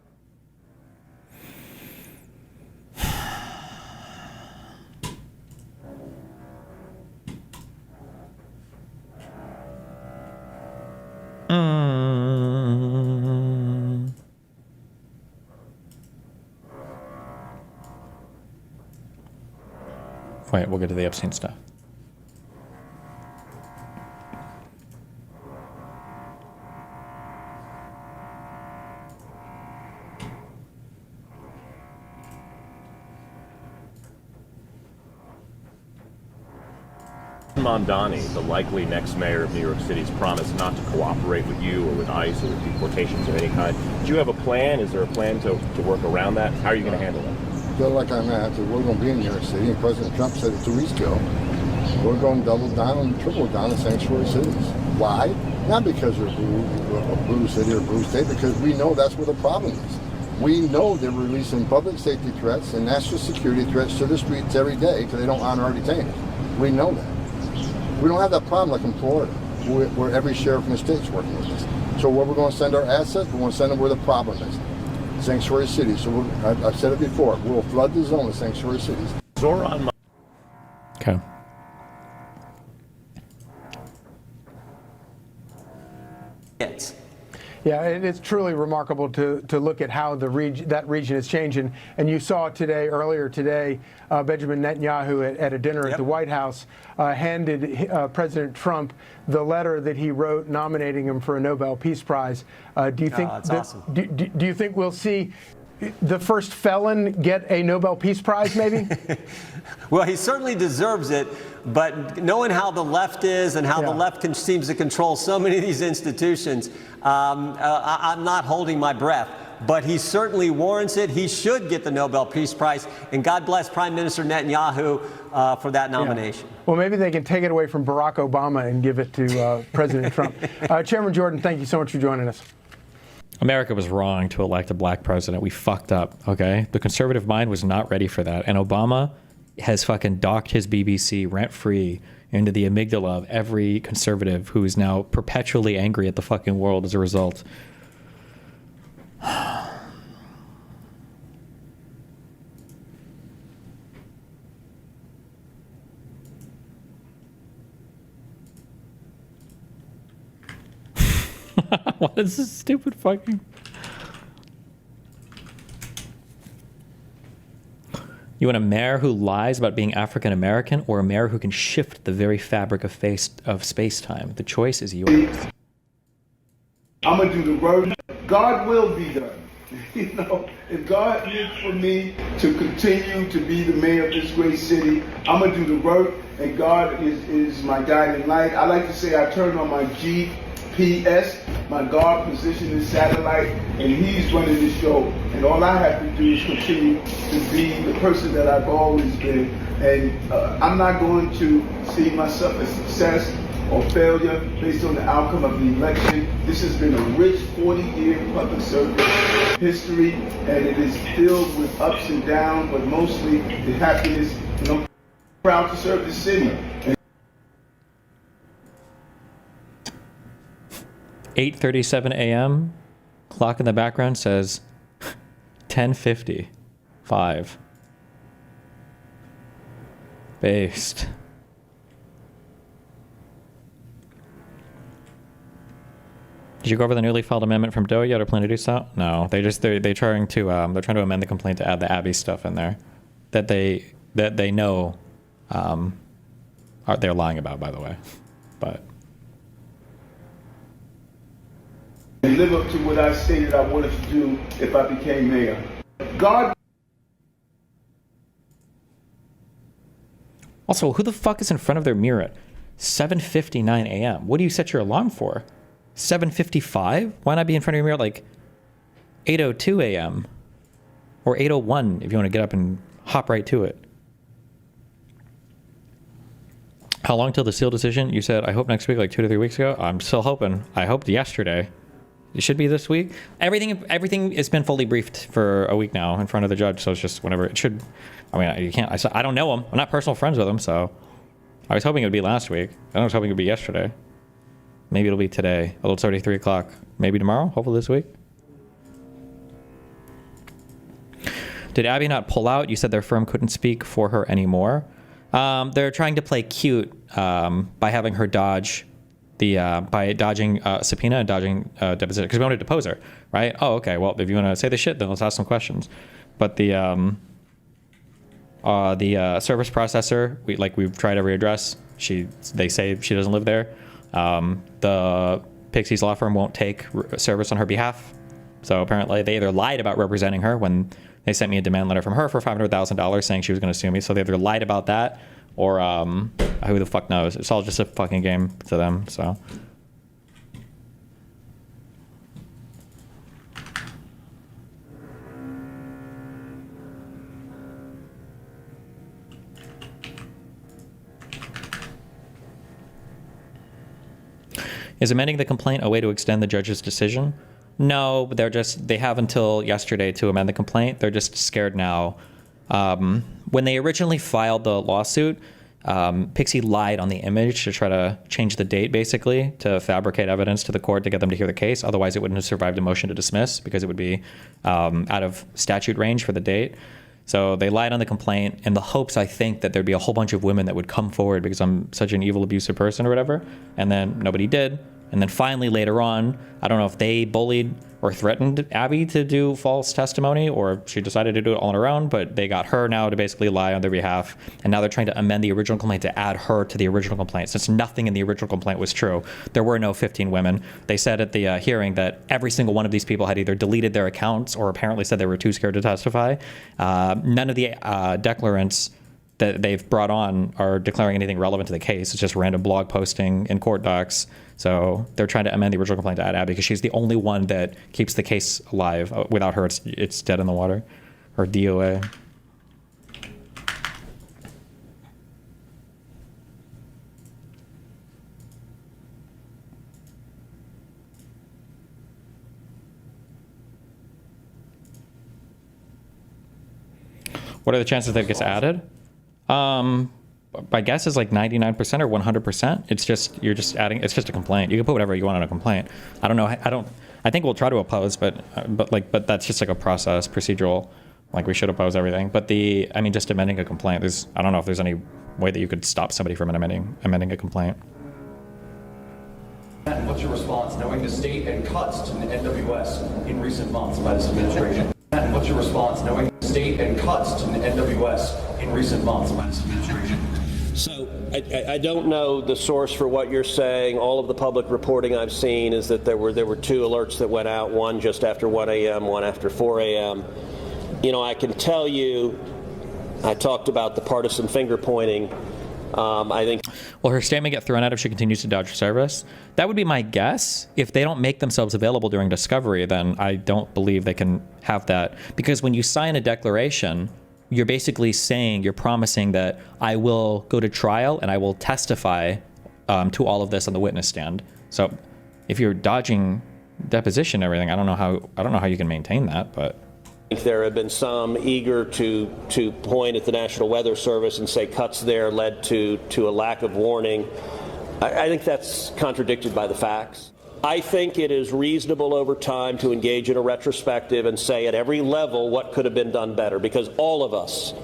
Wait, we'll get to the Epstein stuff.
Mamdani, the likely next mayor of New York City's promised not to cooperate with you or with ICE or with deportations of any kind. Do you have a plan? Is there a plan to work around that? How are you going to handle it?
Feel like I'm at, we're going to be in New York City, and President Trump said it 2 weeks ago. We're going to double down and triple down in sanctuary cities. Why? Not because we're a blue city or blue state, because we know that's where the problem is. We know they're releasing public safety threats and national security threats to the streets every day because they don't honor our detainers. We know that. We don't have that problem like in Florida, where every sheriff in the state's working with us. So where we're going to send our assets, we're going to send them where the problem is. Sanctuary cities. So I've said it before, we'll flood the zone of sanctuary cities.
Okay.
Yeah, it's truly remarkable to look at how that region is changing. And you saw earlier today, Benjamin Netanyahu at a dinner at the White House handed President Trump the letter that he wrote nominating him for a Nobel Peace Prize. Do you think
that's awesome.
Do you think we'll see the first felon get a Nobel Peace Prize, maybe?
Well, he certainly deserves it, but knowing how the left is and how the left seems to control so many of these institutions, I'm not holding my breath. But he certainly warrants it. He should get the Nobel Peace Prize, and God bless Prime Minister Netanyahu for that nomination.
Yeah. Well, maybe they can take it away from Barack Obama and give it to President Trump. Chairman Jordan, thank you so much for joining us.
America was wrong to elect a black president. We fucked up, okay? The conservative mind was not ready for that. And Obama has fucking docked his BBC rent-free into the amygdala of every conservative who is now perpetually angry at the fucking world as a result. What is this stupid fucking... You want a mayor who lies about being African American, or a mayor who can shift the very fabric of space-time? The choice is yours.
I'm gonna do the work. God will be done. You know, if God needs for me to continue to be the mayor of this great city, I'm gonna do the work, and God is my guiding light. I like to say I turn on my GPS, my God positioning satellite, and He's running the show. And all I have to do is continue to be the person that I've always been. And I'm not going to see myself as success or failure based on the outcome of the election. This has been a rich 40-year public service history, and it is filled with ups and downs, but mostly the happiness. And I'm proud to serve the city.
8:37 a.m. Clock in the background says 10:55. Based. Did you go over the newly filed amendment from Doe yet, or plan to do so? No, they're trying to amend the complaint to add the Abbey stuff in there that they know they're lying about, by the way, but.
And live up to what I stated I wanted to do if I became mayor. God.
Also, who the fuck is in front of their mirror at 7:59 a.m.? What do you set your alarm for? 7:55? Why not be in front of your mirror at like 8:02 a.m. or 8:01 if you want to get up and hop right to it? How long till the seal decision? You said, I hope next week, like 2 to 3 weeks ago. I'm still hoping. I hoped yesterday. It should be this week. Everything has been fully briefed for a week now in front of the judge, so it's just whenever it should. I mean, you can't. I don't know him. I'm not personal friends with him, so I was hoping it would be last week. I was hoping it would be yesterday. Maybe it'll be today. Although it's already 3 o'clock. Maybe tomorrow. Hopefully this week. Did Abby not pull out? You said their firm couldn't speak for her anymore. They're trying to play cute by having her dodge. By dodging subpoena and dodging deposition, because we want to depose her, right? Oh, okay. Well, if you want to say the shit, then let's ask some questions. But the service processor, we've tried every address. They say she doesn't live there. The Pixies law firm won't take service on her behalf. So apparently they either lied about representing her when they sent me a demand letter from her for $500,000 saying she was going to sue me. So they either lied about that, or who the fuck knows? It's all just a fucking game to them, so. Is amending the complaint a way to extend the judge's decision? No, but they have until yesterday to amend the complaint. They're just scared now. When they originally filed the lawsuit, Pixie lied on the image to try to change the date, basically, to fabricate evidence to the court to get them to hear the case. Otherwise, it wouldn't have survived a motion to dismiss because it would be out of statute range for the date. So they lied on the complaint in the hopes, I think, that there'd be a whole bunch of women that would come forward because I'm such an evil, abusive person or whatever. And then nobody did. And then finally, later on, I don't know if they bullied or threatened Abby to do false testimony or she decided to do it all on her own, but they got her now to basically lie on their behalf. And now they're trying to amend the original complaint to add her to the original complaint, since nothing in the original complaint was true. There were no 15 women. They said at the hearing that every single one of these people had either deleted their accounts or apparently said they were too scared to testify. None of the declarants that they've brought on are declaring anything relevant to the case. It's just random blog posting in court docs. So they're trying to amend the original complaint to add Abby because she's the only one that keeps the case alive. Without her, it's dead in the water. Or DOA. What are the chances that it gets added? My guess is like 99% or 100%. It's just, you're just adding, it's just a complaint. You can put whatever you want on a complaint. I don't know. I think we'll try to oppose, but that's just like a process, procedural, like we should oppose everything. But just amending a complaint, I don't know if there's any way that you could stop somebody from amending a complaint.
What's your response knowing the state and cuts to the NWS in recent months by this administration? What's your response knowing the state and cuts to the NWS in recent months by this administration?
So I don't know the source for what you're saying. All of the public reporting I've seen is that there were 2 alerts that went out, one just after 1 a.m., one after 4 a.m. I can tell you, I talked about the partisan finger pointing. I think.
Will her statement get thrown out if she continues to dodge service? That would be my guess. If they don't make themselves available during discovery, then I don't believe they can have that. Because when you sign a declaration, you're basically saying, you're promising that I will go to trial and I will testify to all of this on the witness stand. So if you're dodging deposition and everything, I don't know how you can maintain that, but.
I think there have been some eager to point at the National Weather Service and say cuts there led to a lack of warning. I think that's contradicted by the facts. I think it is reasonable over time to engage in a retrospective and say at every level what could have been done better, because all of us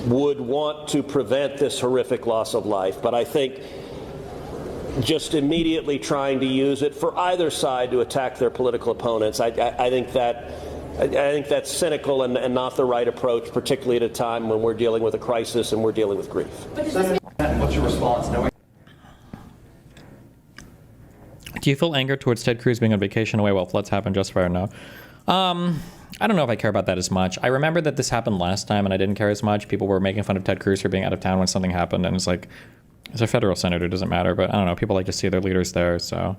would want to prevent this horrific loss of life. But I think just immediately trying to use it for either side to attack their political opponents, I think that's cynical and not the right approach, particularly at a time when we're dealing with a crisis and we're dealing with grief.
What's your response knowing?
Do you feel anger towards Ted Cruz being on vacation away while floods happen, justify or no? I don't know if I care about that as much. I remember that this happened last time and I didn't care as much. People were making fun of Ted Cruz for being out of town when something happened, and it's like, as a federal senator, it doesn't matter, but I don't know, people like to see their leaders there, so.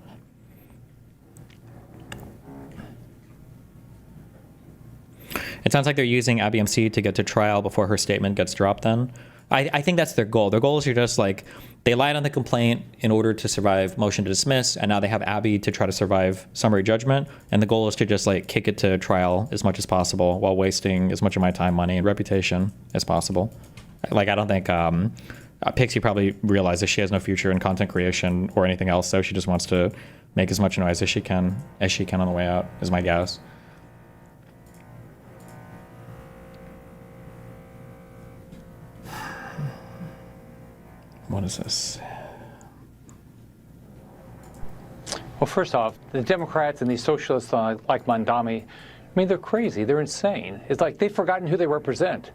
It sounds like they're using Abby MC to get to trial before her statement gets dropped then. I think that's their goal. Their goal is to just like, they lied on the complaint in order to survive motion to dismiss, and now they have Abby to try to survive summary judgment, and the goal is to just like kick it to trial as much as possible while wasting as much of my time, money, and reputation as possible. Like, I don't think, Pixie probably realizes she has no future in content creation or anything else, so she just wants to make as much noise as she can on the way out, is my guess. What is this?
Well, first off, the Democrats and these socialists like Mamdani, I mean, they're crazy. They're insane. It's like they've forgotten who they represent.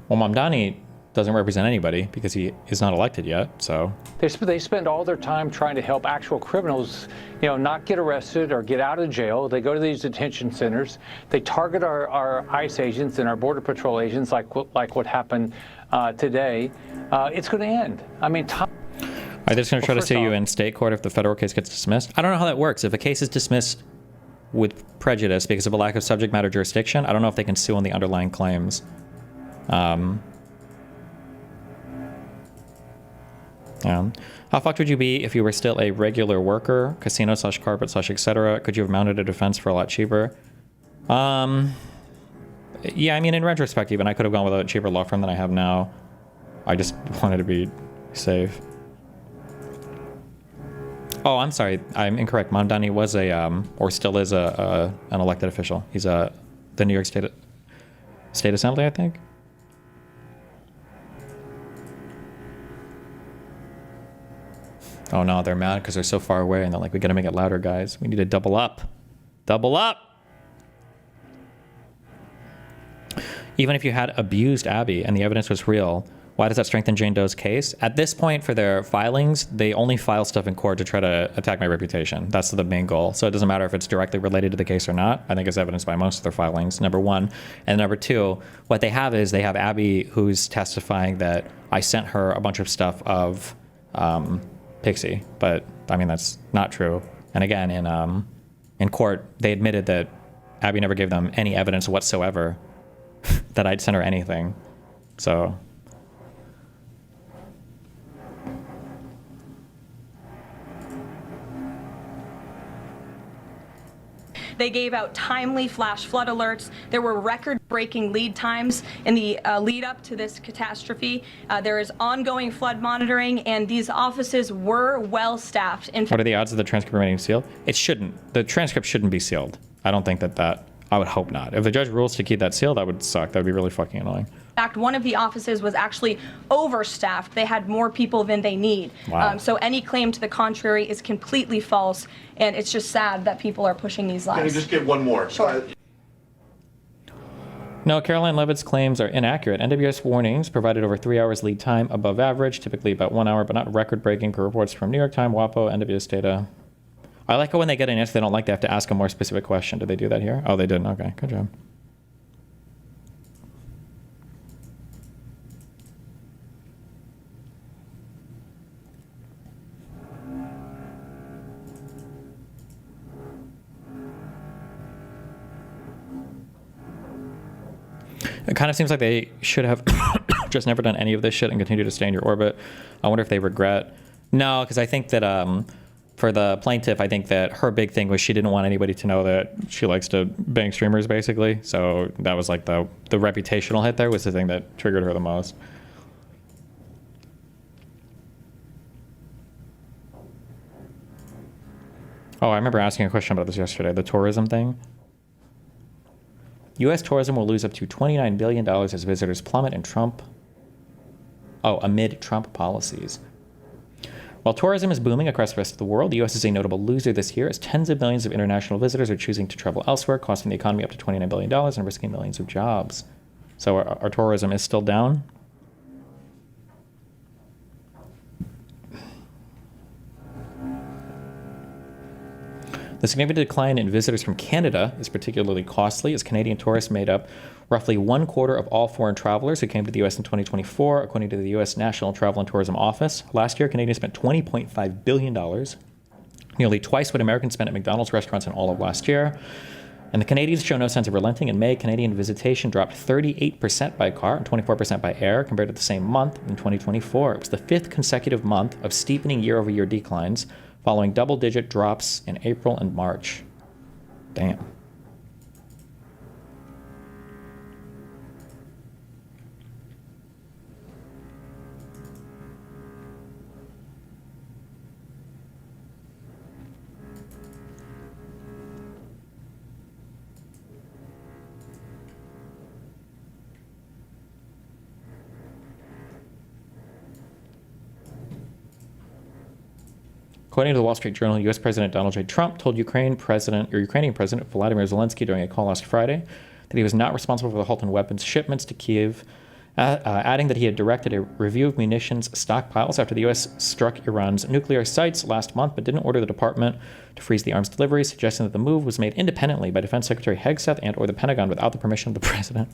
Well, Mamdani doesn't represent anybody because he is not elected yet. So
they spend all their time trying to help actual criminals, not get arrested or get out of jail. They go to these detention centers. They target our ICE agents and our Border Patrol agents, like what happened today. It's going to end. I mean,
are they just going to try to sue you in state court if the federal case gets dismissed? I don't know how that works. If a case is dismissed with prejudice because of a lack of subject matter jurisdiction, I don't know if they can sue on the underlying claims. How fucked would you be if you were still a regular worker, casino / carpet / etc.? Could you have mounted a defense for a lot cheaper? Yeah, I mean, in retrospect, even I could have gone with a cheaper law firm than I have now. I just wanted to be safe. Oh, I'm sorry, I'm incorrect. Mamdani was or still is an elected official. He's the New York State Assembly, I think. Oh no, they're mad because they're so far away and they're like, we gotta make it louder, guys. We need to double up. Double up! Even if you had abused Abby and the evidence was real, why does that strengthen Jane Doe's case? At this point for their filings, they only file stuff in court to try to attack my reputation. That's the main goal. So it doesn't matter if it's directly related to the case or not. I think it's evidenced by most of their filings, number one. And number two, what they have is they have Abby who's testifying that I sent her a bunch of stuff of Pixie, but I mean that's not true. And again, in court, they admitted that Abby never gave them any evidence whatsoever that I'd sent her anything. So
they gave out timely flash flood alerts. There were record-breaking lead times in the lead up to this catastrophe. There is ongoing flood monitoring, and these offices were well staffed.
What are the odds of the transcript remaining sealed? It shouldn't. The transcript shouldn't be sealed. I don't think that I would hope not. If the judge rules to keep that sealed, that would suck. That would be really fucking annoying.
In fact, one of the offices was actually overstaffed. They had more people than they need.
Wow.
So any claim to the contrary is completely false, and it's just sad that people are pushing these lies.
Can I just get one more?
Sure.
No, Caroline Levitt's claims are inaccurate. NWS warnings provided over 3 hours lead time above average, typically about 1 hour, but not record-breaking per reports from New York Times, WAPO, NWS data. I like it when they get an answer they don't like, they have to ask a more specific question. Did they do that here? Oh, they didn't. Okay, good job. It kind of seems like they should have just never done any of this shit and continue to stay in your orbit. I wonder if they regret. No, because I think that for the plaintiff, I think that her big thing was she didn't want anybody to know that she likes to bang streamers, basically. So that was like the reputational hit there was the thing that triggered her the most. Oh, I remember asking a question about this yesterday, the tourism thing. U.S. tourism will lose up to $29 billion as visitors plummet amid Trump policies. While tourism is booming across the rest of the world, the U.S. is a notable loser this year as tens of millions of international visitors are choosing to travel elsewhere, costing the economy up to $29 billion and risking millions of jobs. So our tourism is still down. The significant decline in visitors from Canada is particularly costly, as Canadian tourists made up roughly 1/4 of all foreign travelers who came to the U.S. in 2024, according to the U.S. National Travel and Tourism Office. Last year, Canadians spent $20.5 billion, nearly twice what Americans spent at McDonald's restaurants in all of last year. And the Canadians show no signs of relenting. In May, Canadian visitation dropped 38% by car and 24% by air compared to the same month in 2024. It was the 5th consecutive month of steepening year-over-year declines, following double-digit drops in April and March. Damn. According to the Wall Street Journal, U.S. President Donald J. Trump told Ukrainian President Volodymyr Zelensky during a call last Friday that he was not responsible for the halt in weapons shipments to Kyiv adding that he had directed a review of munitions stockpiles after the U.S. struck Iran's nuclear sites last month, but didn't order the department to freeze the arms deliveries, suggesting that the move was made independently by Defense Secretary Hegseth and or the Pentagon without the permission of the president.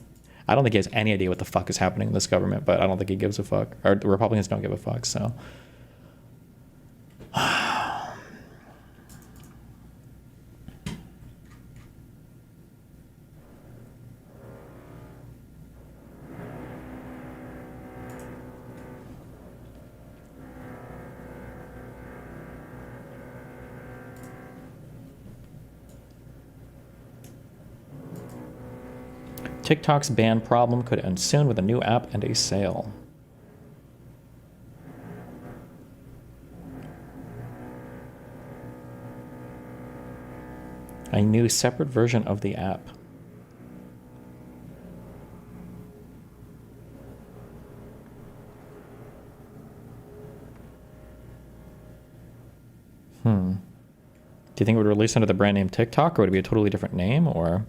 I don't think he has any idea what the fuck is happening in this government, but I don't think he gives a fuck. Or the Republicans don't give a fuck, so... TikTok's ban problem could end soon with a new app and a sale. A new separate version of the app. Do you think it would release under the brand name TikTok, or would it be a totally different name, or...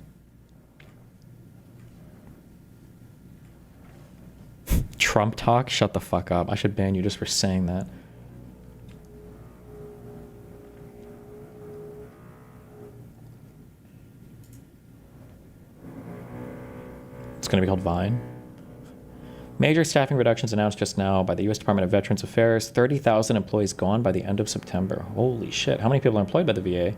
Trump talk? Shut the fuck up. I should ban you just for saying that. It's going to be called Vine. Major staffing reductions announced just now by the U.S. Department of Veterans Affairs. 30,000 employees gone by the end of September. Holy shit. How many people are employed by the VA?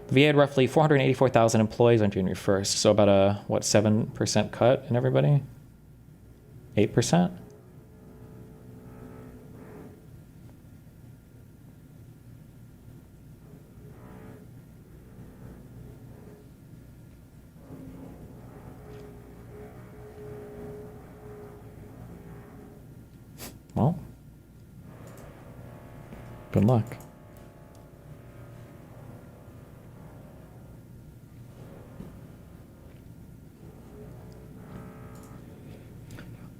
The VA had roughly 484,000 employees on January 1st. So about a, what, 7% cut in everybody? 8%? Well, good luck.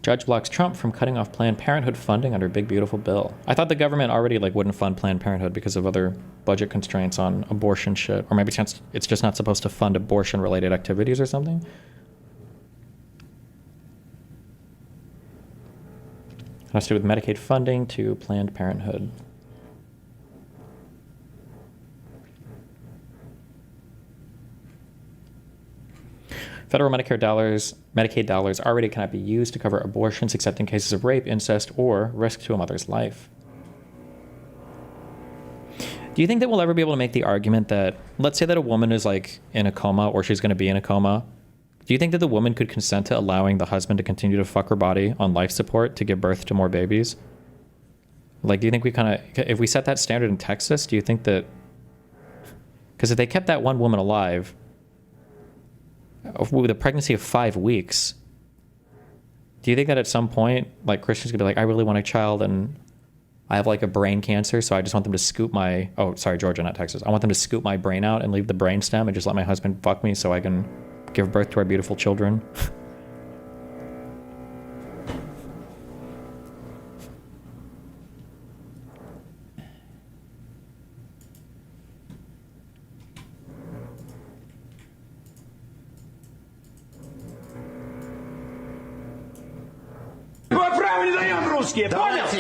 Judge blocks Trump from cutting off Planned Parenthood funding under Big Beautiful Bill. I thought the government already wouldn't fund Planned Parenthood because of other budget constraints on abortion shit. Or maybe it's just not supposed to fund abortion-related activities or something. It has to do with Medicaid funding to Planned Parenthood. Federal Medicaid dollars already cannot be used to cover abortions except in cases of rape, incest, or risk to a mother's life. Do you think that we'll ever be able to make the argument that, let's say that a woman is in a coma, or she's going to be in a coma, do you think that the woman could consent to allowing the husband to continue to fuck her body on life support to give birth to more babies? Do you think if we set that standard in Texas, do you think that, because if they kept that one woman alive with a pregnancy of 5 weeks, do you think that at some point, Christians could be I really want a child and I have a brain cancer, so I just want them to scoop my, oh, sorry, Georgia, not Texas. I want them to scoop my brain out and leave the brain stem and just let my husband fuck me so I can give birth to our beautiful children.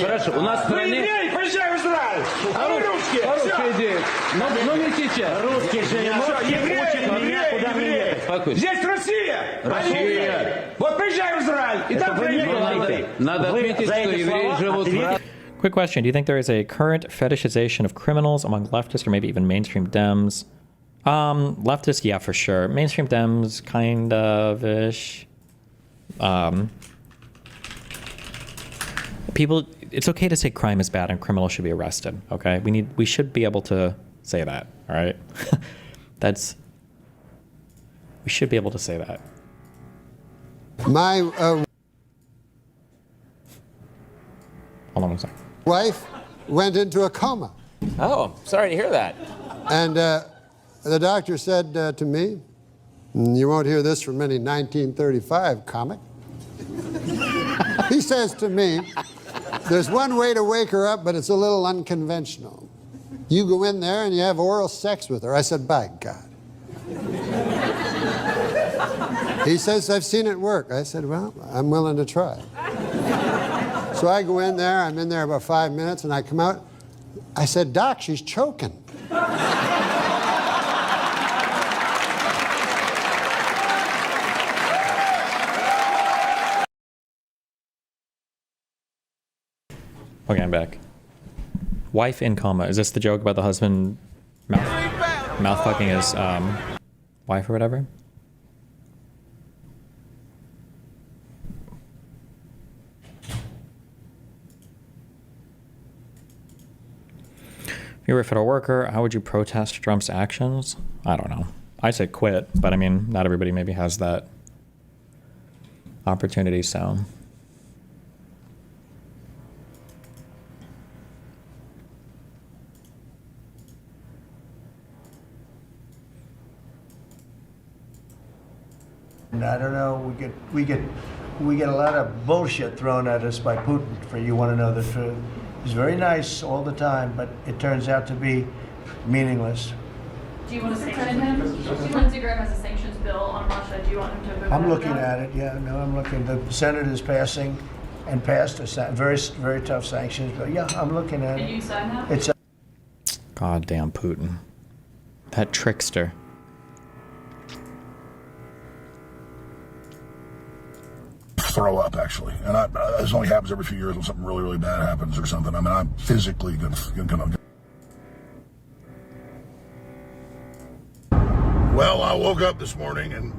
Хорошо, у нас в стране... Поезжай в Израиль! А вы русские! Хорошая идея. Но не сейчас. Русские же не могут учить меня, куда мне ехать. Здесь Россия! Россия! Вот приезжай в Израиль! И там проявляйте.
Надо отметить, что евреи живут в...
Quick question. Do you think there is a current fetishization of criminals among leftists or maybe even mainstream Dems? Leftists, yeah, for sure. Mainstream Dems, kind of-ish. People, it's okay to say crime is bad and criminals should be arrested, okay? We should be able to say that, all right? We should be able to say that.
My
hold on one second.
Wife went into a coma.
Oh, sorry to hear that.
And the doctor said to me, you won't hear this from any 1935 comic. He says to me, there's one way to wake her up, but it's a little unconventional. You go in there and you have oral sex with her. I said, by God. He says, I've seen it work. I said, well, I'm willing to try. So I go in there, I'm in there about 5 minutes, and I come out. I said, Doc, she's choking.
Okay, I'm back. Wife in coma. Is this the joke about the husband mouth fucking his wife or whatever? If you were a federal worker, how would you protest Trump's actions? I don't know. I'd say quit, but I mean, not everybody maybe has that opportunity, so.
I don't know. We get a lot of bullshit thrown at us by Putin. For you want to know the truth. He's very nice all the time, but it turns out to be meaningless.
Do you want to sanction him? Lindsey Graham has a sanctions bill on Russia. Do you want him to vote?
I'm looking at it. Yeah, no, I'm looking. The Senate is passing and passed a very tough sanctions bill. Yeah, I'm looking at it.
Can you sign that?
It's
Goddamn Putin. That trickster.
Throw up, actually, and this only happens every few years when something really, really bad happens or something. I mean, I'm physically gonna. Well, I woke up this morning and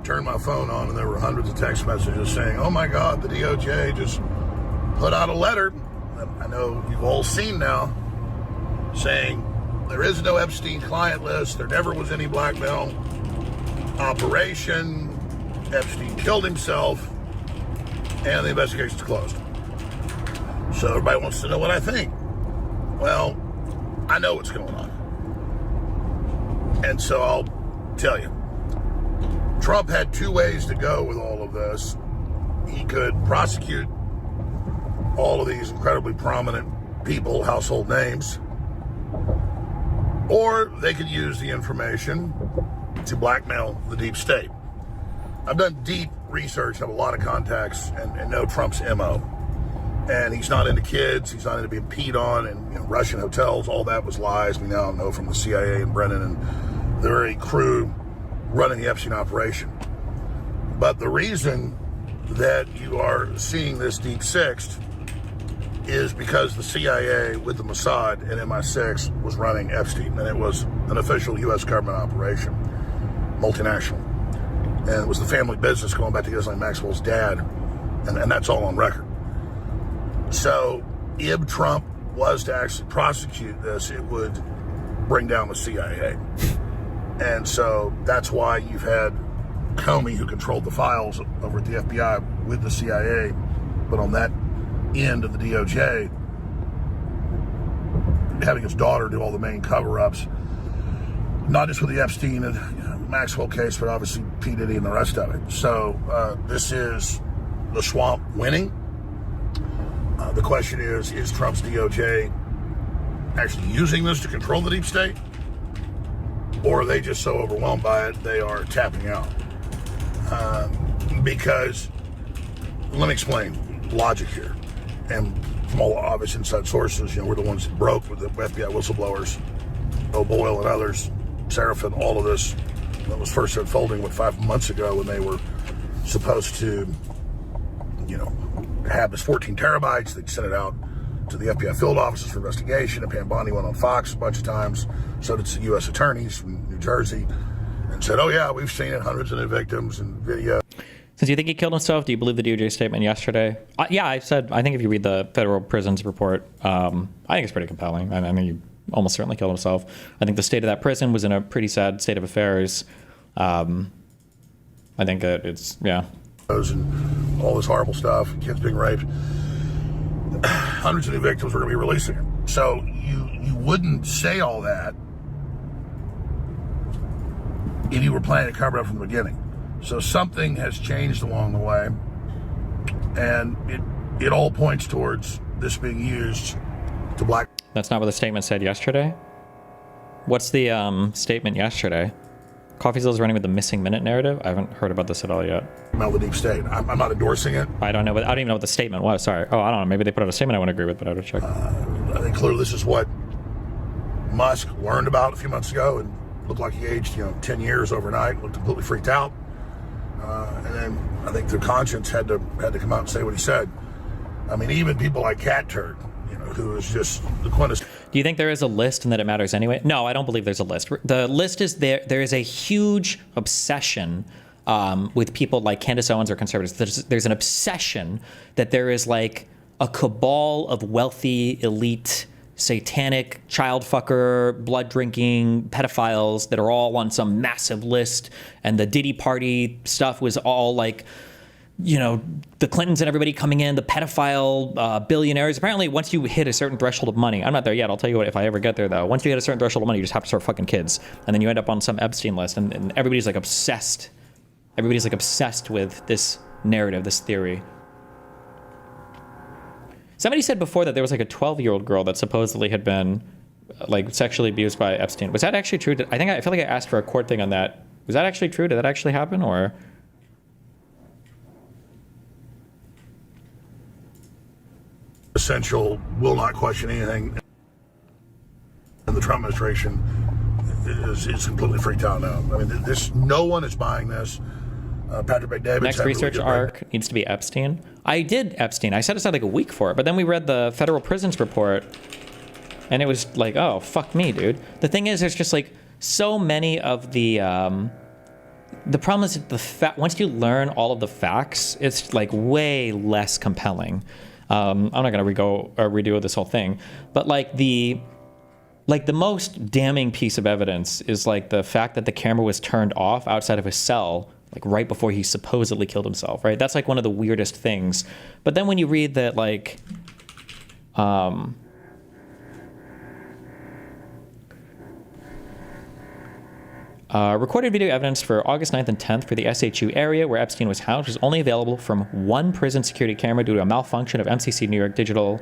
turned my phone on, and there were hundreds of text messages saying, "Oh my God, the DOJ just put out a letter." I know you've all seen now, saying there is no Epstein client list. There never was any blackmail operation. Epstein killed himself. And the investigation's closed. So everybody wants to know what I think. Well, I know what's going on. And so I'll tell you. Trump had two ways to go with all of this. He could prosecute all of these incredibly prominent people, household names, or they could use the information to blackmail the deep state. I've done deep research, have a lot of contacts, and know Trump's MO. And he's not into kids, he's not into being peed on, and Russian hotels, all that was lies. We now know from the CIA and Brennan and the very crew running the Epstein operation. But the reason that you are seeing this deep sixth is because the CIA with the Mossad and MI6 was running Epstein, and it was an official U.S. government operation, multinational. And it was the family business going back to Ghislaine Maxwell's dad, and that's all on record. So if Trump was to actually prosecute this, it would bring down the CIA. And so that's why you've had Comey, who controlled the files over at the FBI with the CIA, but on that end of the DOJ, having his daughter do all the main cover-ups, not just with the Epstein and Maxwell case, but obviously P. Diddy and the rest of it. So this is the swamp winning. The question is Trump's DOJ actually using this to control the deep state? Or are they just so overwhelmed by it, they are tapping out? Because, let me explain logic here. And from all obvious inside sources, we're the ones that broke with the FBI whistleblowers, O'Boyle and others, Seraphin, all of this. That was first unfolding 5 months ago when they were supposed to, have this 14 terabytes. They'd sent it out to the FBI field offices for investigation. And Pam Bondi went on Fox a bunch of times. So did some U.S. attorneys from New Jersey and said, oh yeah, we've seen it, hundreds of victims and video.
Since you think he killed himself, do you believe the DOJ statement yesterday? Yeah, I think if you read the federal prisons report, I think it's pretty compelling. I mean, he almost certainly killed himself. I think the state of that prison was in a pretty sad state of affairs. I think that it's, yeah.
And all this horrible stuff, kids being raped. Hundreds of new victims were going to be releasing it. So you wouldn't say all that if you were planning to cover it up from the beginning. So something has changed along the way, and it all points towards this being used to black.
That's not what the statement said yesterday? What's the statement yesterday? Coffeezill's running with the missing minute narrative. I haven't heard about this at all yet.
About the deep state. I'm not endorsing it.
I don't know. I don't even know what the statement was. Sorry. Oh, I don't know. Maybe they put out a statement I wouldn't agree with, but I would check.
I think clearly this is what Musk learned about a few months ago and looked like he aged, 10 years overnight. Looked completely freaked out. And then I think their conscience had to come out and say what he said. I mean, even people like Cat Turd, who is just the quintessence.
Do you think there is a list and that it matters anyway? No, I don't believe there's a list. The list is there. There is a huge obsession with people like Candace Owens or conservatives. There's an obsession that there is like a cabal of wealthy, elite, satanic, child fucker, blood drinking pedophiles that are all on some massive list. And the Diddy party stuff was all like, the Clintons and everybody coming in, the pedophile billionaires. Apparently, once you hit a certain threshold of money, I'm not there yet. I'll tell you what, if I ever get there, though, once you hit a certain threshold of money, you just have to start fucking kids. And then you end up on some Epstein list, and everybody's like obsessed. Everybody's like obsessed with this narrative, this theory. Somebody said before that there was like a 12-year-old girl that supposedly had been like sexually abused by Epstein. Was that actually true? I feel like I asked for a court thing on that. Was that actually true? Did that actually happen, or?
Essential, will not question anything. And the Trump administration is completely freaked out now. I mean, no one is buying this. Patrick McDavid.
Next research arc needs to be Epstein. I did Epstein. I set aside like a week for it, but then we read the federal prisons report, and it was like, oh, fuck me, dude. The thing is, there's just like so many of the problem is that once you learn all of the facts, it's like way less compelling. I'm not gonna redo this whole thing, but like the most damning piece of evidence is like the fact that the camera was turned off outside of his cell, like right before he supposedly killed himself, right? That's like one of the weirdest things. But then when you read that, like, recorded video evidence for August 9th and 10th for the SHU area where Epstein was housed was only available from one prison security camera due to a malfunction of MCC New York digital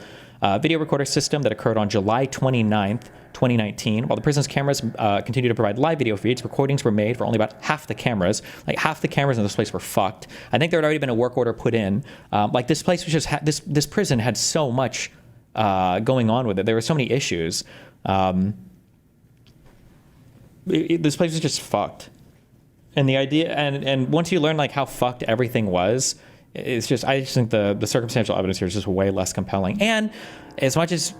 video recorder system that occurred on July 29th, 2019. While the prison's cameras continue to provide live video feeds, recordings were made for only about half the cameras. Like half the cameras in this place were fucked. I think there had already been a work order put in. Like this place was just, this prison had so much going on with it. There were so many issues. This place was just fucked. And the idea, and once you learn like how fucked everything was, it's just, I just think the circumstantial evidence here is just way less compelling. And as much as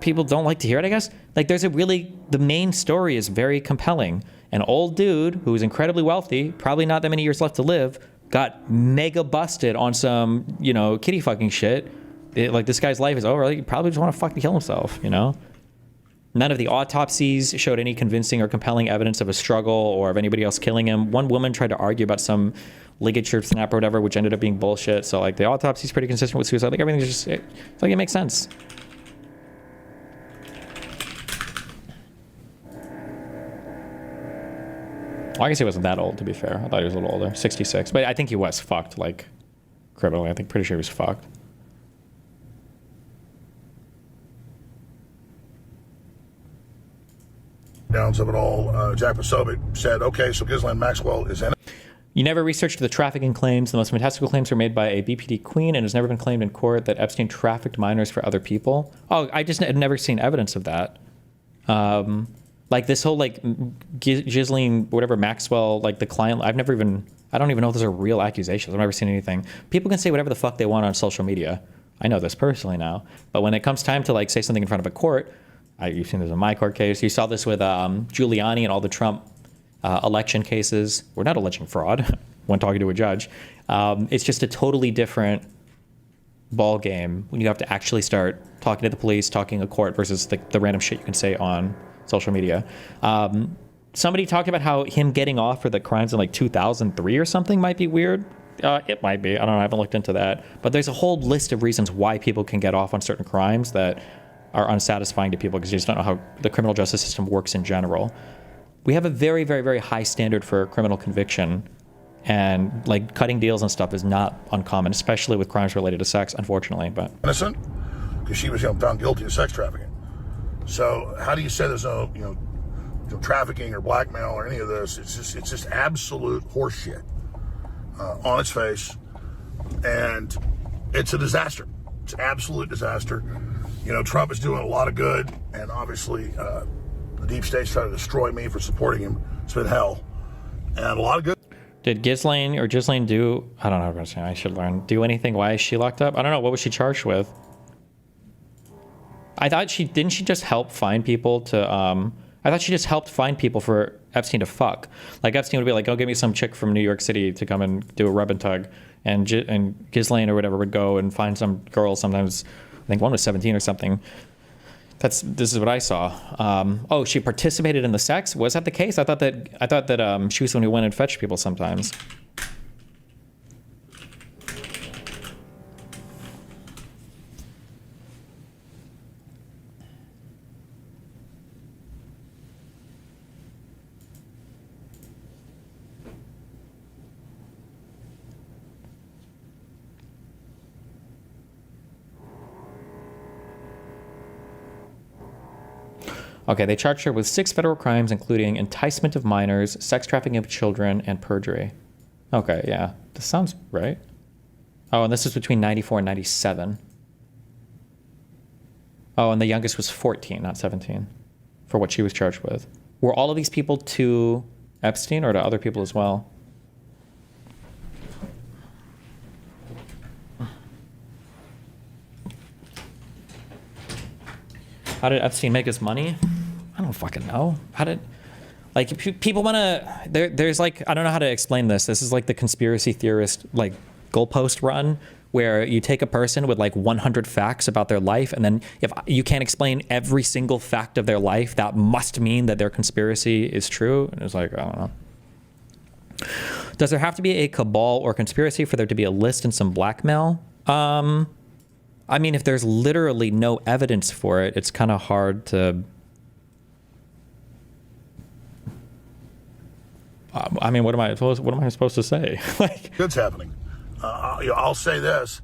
people don't like to hear it, I guess, like the main story is very compelling. An old dude who's incredibly wealthy, probably not that many years left to live, got mega busted on some, kitty fucking shit. Like this guy's life is over. Like, he probably just want to fucking kill himself, None of the autopsies showed any convincing or compelling evidence of a struggle or of anybody else killing him. One woman tried to argue about some ligature snap or whatever, which ended up being bullshit. So like the autopsy is pretty consistent with suicide. Like everything's just, it's like it makes sense. Well, I guess he wasn't that old, to be fair. I thought he was a little older, 66. But I think he was fucked, like criminally. I think pretty sure he was fucked.
Downs of it all, Jack Posobiec said, okay, so Ghislaine Maxwell is in it.
You never researched the trafficking claims. The most fantastical claims were made by a BPD queen and has never been claimed in court that Epstein trafficked minors for other people. Oh, I just had never seen evidence of that. Like this whole like Ghislaine, whatever Maxwell, like the client, I don't even know if those are real accusations. I've never seen anything. People can say whatever the fuck they want on social media. I know this personally now. But when it comes time to like say something in front of a court, you've seen this in my court case. You saw this with Giuliani and all the Trump election cases. We're not alleging fraud when talking to a judge. It's just a totally different ball game when you have to actually start talking to the police, talking to court versus the random shit you can say on social media. Somebody talked about how him getting off for the crimes in like 2003 or something might be weird. It might be. I don't know. I haven't looked into that. But there's a whole list of reasons why people can get off on certain crimes that are unsatisfying to people because you just don't know how the criminal justice system works in general. We have a very, very, very high standard for criminal conviction, and like cutting deals and stuff is not uncommon, especially with crimes related to sex, unfortunately. But
innocent, because she was found guilty of sex trafficking. So how do you say there's no trafficking or blackmail or any of this. It's just absolute horseshit on its face, and it's a disaster. It's an absolute disaster. Trump is doing a lot of good, and obviously the deep state's trying to destroy me for supporting him. It's been hell, and a lot of good.
Did Ghislaine do, I don't know, I should learn, do anything? Why is she locked up? I don't know. What was she charged with? I thought didn't she just help find people to, I thought she just helped find people for Epstein to fuck. Like Epstein would be like, go get me some chick from New York City to come and do a rub and tug. And Ghislaine or whatever would go and find some girl sometimes, I think one was 17 or something. This is what I saw. Oh, she participated in the sex? Was that the case? I thought that she was the one who went and fetched people sometimes. Okay, they charged her with 6 federal crimes, including enticement of minors, sex trafficking of children, and perjury. Okay, yeah. This sounds right. Oh, and this is between 94 and 97. Oh, and the youngest was 14, not 17, for what she was charged with. Were all of these people to Epstein or to other people as well? How did Epstein make his money? I don't fucking know. How did, like, people want to, there's like, I don't know how to explain this. This is like the conspiracy theorist, like, goalpost run, where you take a person with like 100 facts about their life, and then if you can't explain every single fact of their life, that must mean that their conspiracy is true. And it's like, I don't know. Does there have to be a cabal or conspiracy for there to be a list and some blackmail? I mean, if there's literally no evidence for it, it's kind of hard to... I mean, what am I supposed to say? Like,
good's happening. I'll say this.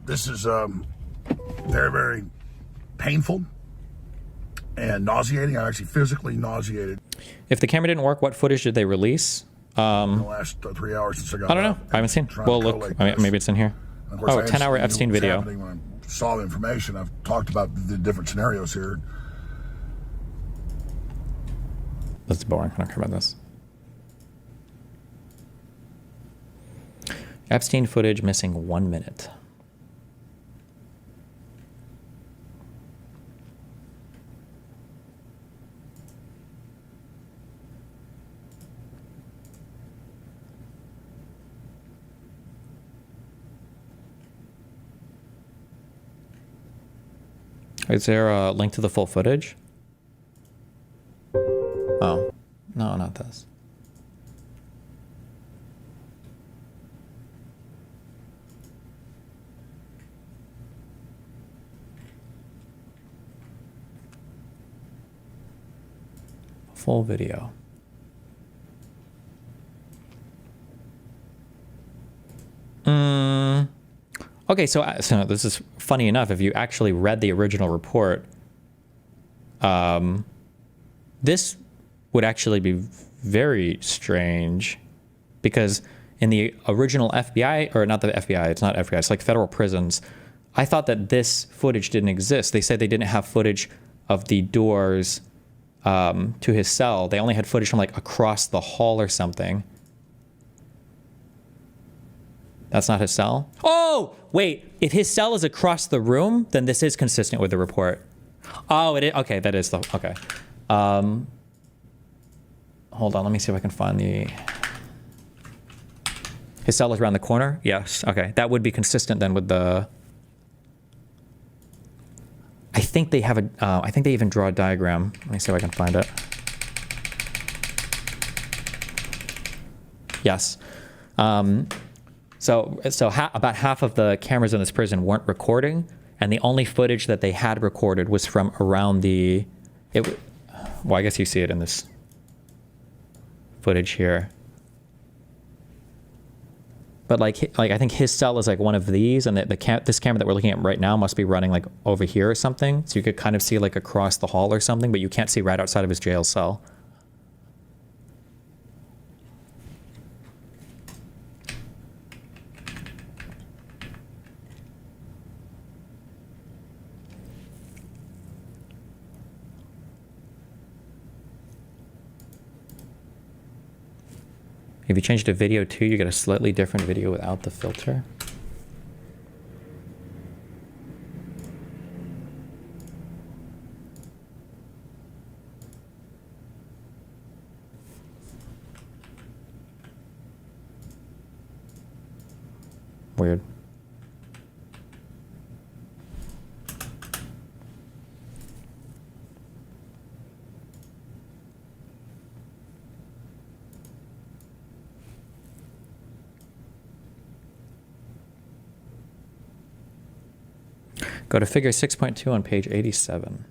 This is very, very painful and nauseating. I'm actually physically nauseated.
If the camera didn't work, what footage did they release?
In the last 3 hours since I got
I don't know. I haven't seen. Well, look. Maybe it's in here. Oh, 10-hour Epstein video.
When I saw the information, I've talked about the different scenarios here.
That's boring. I don't care about this. Epstein footage missing 1 minute. Is there a link to the full footage? Oh, no, not this. Full video. Okay, so this is funny enough. If you actually read the original report, this would actually be very strange, because in the original FBI, or not the FBI, it's not FBI, it's like federal prisons, I thought that this footage didn't exist. They said they didn't have footage of the doors to his cell. They only had footage from like across the hall or something. That's not his cell? Oh, wait. If his cell is across the room, then this is consistent with the report. Oh, it is. Okay, that is the... Okay. Hold on. Let me see if I can find the... His cell is around the corner? Yes. Okay. That would be consistent then with the... I think they have a... I think they even draw a diagram. Let me see if I can find it. Yes. So about half of the cameras in this prison weren't recording, and the only footage that they had recorded was from around the... well, I guess you see it in this footage here. But like I think his cell is like one of these, and this camera that we're looking at right now must be running like over here or something. So you could kind of see like across the hall or something, but you can't see right outside of his jail cell. If you change to video too, you get a slightly different video without the filter. Weird. Go to figure 6.2 on page 87.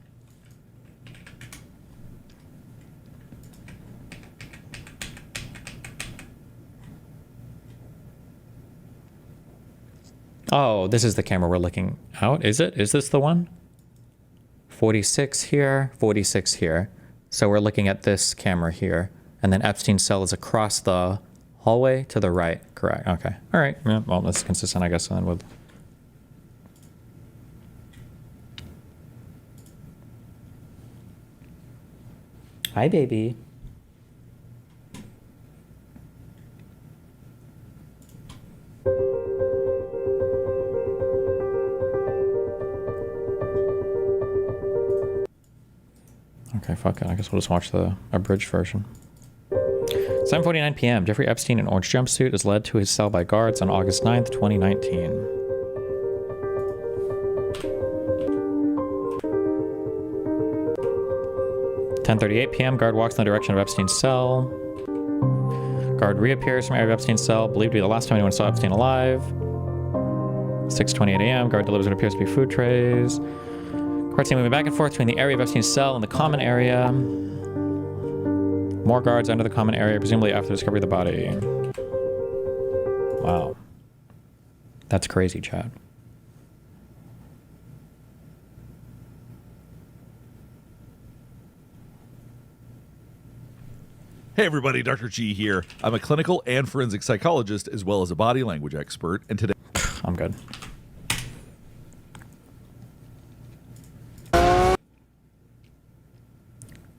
Oh, this is the camera we're looking out, is it? Is this the one? 46 here, 46 here. So we're looking at this camera here. And then Epstein's cell is across the hallway to the right. Correct, okay. All right, yeah, well, that's consistent, I guess, then with... Hi, baby. Okay, fuck it. I guess we'll just watch the abridged version. 7:49 p.m. Jeffrey Epstein in orange jumpsuit is led to his cell by guards on August 9th, 2019. .38 p.m. Guard walks in the direction of Epstein's cell. Guard reappears from area of Epstein's cell, believed to be the last time anyone saw Epstein alive. 6:28 a.m. Guard delivers what appears to be food trays. Guards seen moving back and forth between the area of Epstein's cell and the common area. More guards enter the common area, presumably after the discovery of the body. Wow. That's crazy, Chad.
Hey everybody, Dr. G here. I'm a clinical and forensic psychologist as well as a body language expert, and today...
I'm good.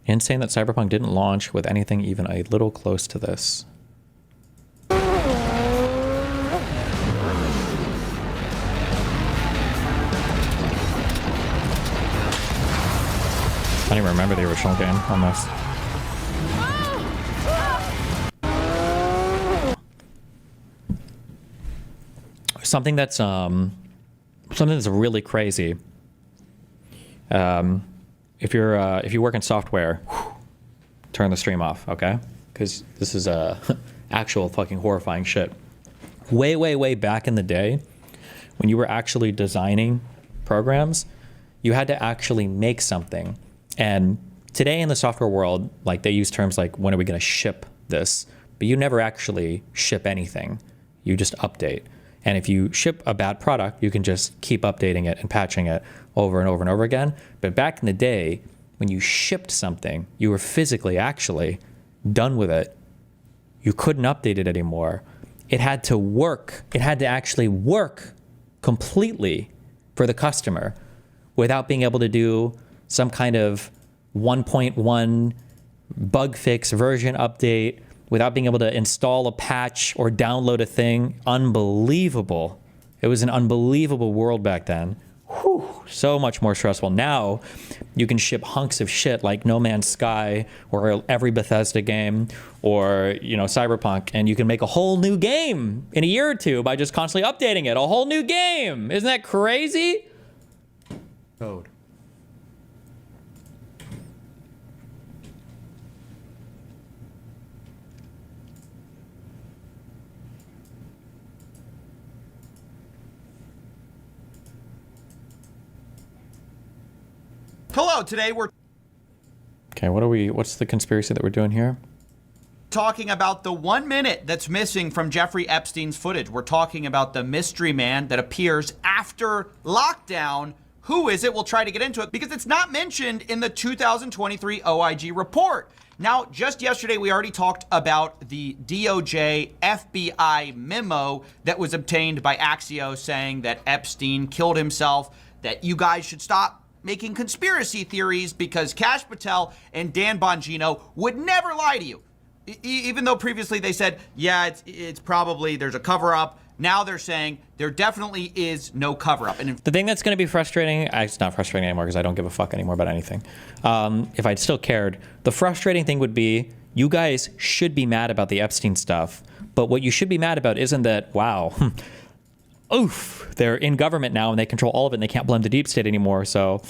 Insane that Cyberpunk didn't launch with anything even a little close to this. I don't even remember the original game on this. Something that's really crazy. If you work in software, turn the stream off, okay? Because this is actual fucking horrifying shit. Way back in the day, when you were actually designing programs, you had to actually make something. And today in the software world, like they use terms like, when are we going to ship this? But you never actually ship anything. You just update. And if you ship a bad product, you can just keep updating it and patching it over and over and over again. But back in the day, when you shipped something, you were physically actually done with it. You couldn't update it anymore. It had to work. It had to actually work completely for the customer without being able to do some kind of 1.1 bug fix version update, without being able to install a patch or download a thing. Unbelievable. It was an unbelievable world back then. Whew, so much more stressful. Now, you can ship hunks of shit like No Man's Sky or every Bethesda game or, you know, Cyberpunk, and you can make a whole new game in a year or two by just constantly updating it. A whole new game. Isn't that crazy? Code.
Hello, today we're...
Okay, what's the conspiracy that we're doing here?
talking about the 1 minute that's missing from Jeffrey Epstein's footage. We're talking about the mystery man that appears after lockdown. Who is it? We'll try to get into it because it's not mentioned in the 2023 OIG report. Now, just yesterday, we already talked about the DOJ FBI memo that was obtained by Axios saying that Epstein killed himself, that you guys should stop making conspiracy theories because Kash Patel and Dan Bongino would never lie to you. Even though previously they said, yeah, it's probably, there's a cover-up. Now they're saying there definitely is no cover-up. And
the thing that's going to be frustrating, it's not frustrating anymore because I don't give a fuck anymore about anything. If I'd still cared, the frustrating thing would be you guys should be mad about the Epstein stuff. But what you should be mad about isn't that, wow, oof, they're in government now and they control all of it and they can't blame the deep state anymore. So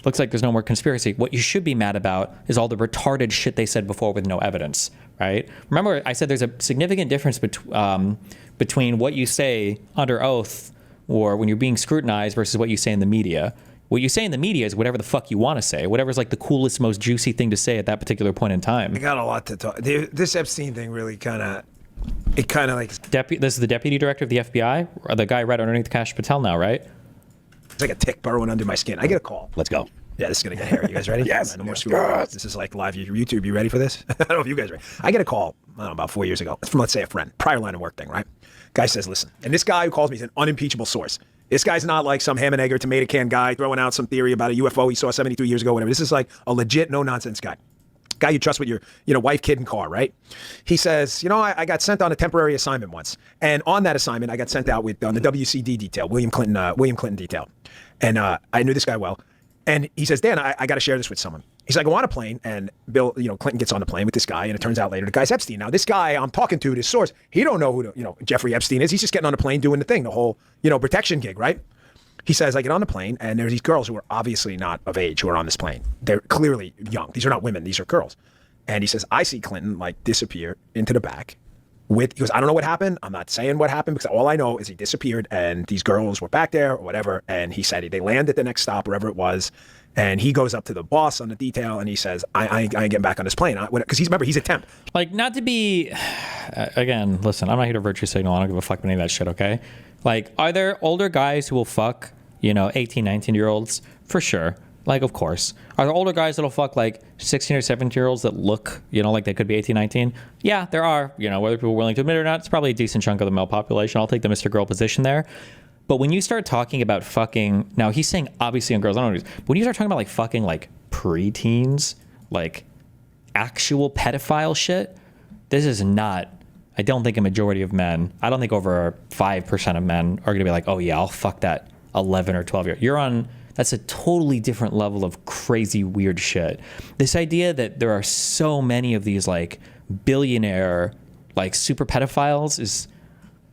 looks like there's no more conspiracy. What you should be mad about is all the retarded shit they said before with no evidence, right? Remember, I said there's a significant difference between what you say under oath or when you're being scrutinized versus what you say in the media. What you say in the media is whatever the fuck you want to say, whatever's like the coolest, most juicy thing to say at that particular point in time.
I got a lot to talk. This Epstein thing really kind of like...
This is the deputy director of the FBI? Or the guy right underneath Kash Patel now, right?
It's like a tick burrowing under my skin. I get a call.
Let's go.
Yeah, this is going to get hairy. You guys ready?
Yes.
No more school. This is like live YouTube. You ready for this? I don't know if you guys are ready. I get a call, I don't know, about 4 years ago from, let's say, a friend. Prior line of work thing, right? Guy says, listen. And this guy who calls me is an unimpeachable source. This guy's not like some ham and egg or tomato can guy throwing out some theory about a UFO he saw 72 years ago, whatever. This is like a legit no-nonsense guy. Guy you trust with your wife, kid, and car, right? He says, I got sent on a temporary assignment once. And on that assignment, I got sent out with on the WCD detail, William Clinton detail. And I knew this guy well. And he says, Dan, I got to share this with someone. He's like, go on a plane, and Bill, Clinton gets on the plane with this guy, and it turns out later the guy's Epstein. Now, this guy I'm talking to, this source, he don't know who, Jeffrey Epstein is. He's just getting on the plane doing the thing, the whole, protection gig, right? He says, I get on the plane, and there's these girls who are obviously not of age who are on this plane. They're clearly young. These are not women. These are girls. And he says, I see Clinton, disappear into the back. He goes, I don't know what happened. I'm not saying what happened because all I know is he disappeared, and these girls were back there or whatever. And he said they land at the next stop, wherever it was. And he goes up to the boss on the detail, and he says, I ain't getting back on this plane. Because he's a temp.
Not to be, again, listen, I'm not here to virtue signal. I don't give a fuck about any of that shit, okay? Are there older guys who will fuck, 18, 19-year-olds? For sure. Of course. Are there older guys that'll fuck 16 or 17-year-olds that look, like they could be 18, 19? Yeah, there are. Whether people are willing to admit it or not, it's probably a decent chunk of the male population. I'll take the Mr. Girl position there. But when you start talking about fucking, now he's saying obviously on girls, I don't know what it is, but when you start talking about fucking preteens, actual pedophile shit, this is not, I don't think a majority of men, I don't think over 5% of men are gonna be like, oh yeah, I'll fuck that 11 or 12-year-old. That's a totally different level of crazy weird shit. This idea that there are so many of these billionaire super pedophiles is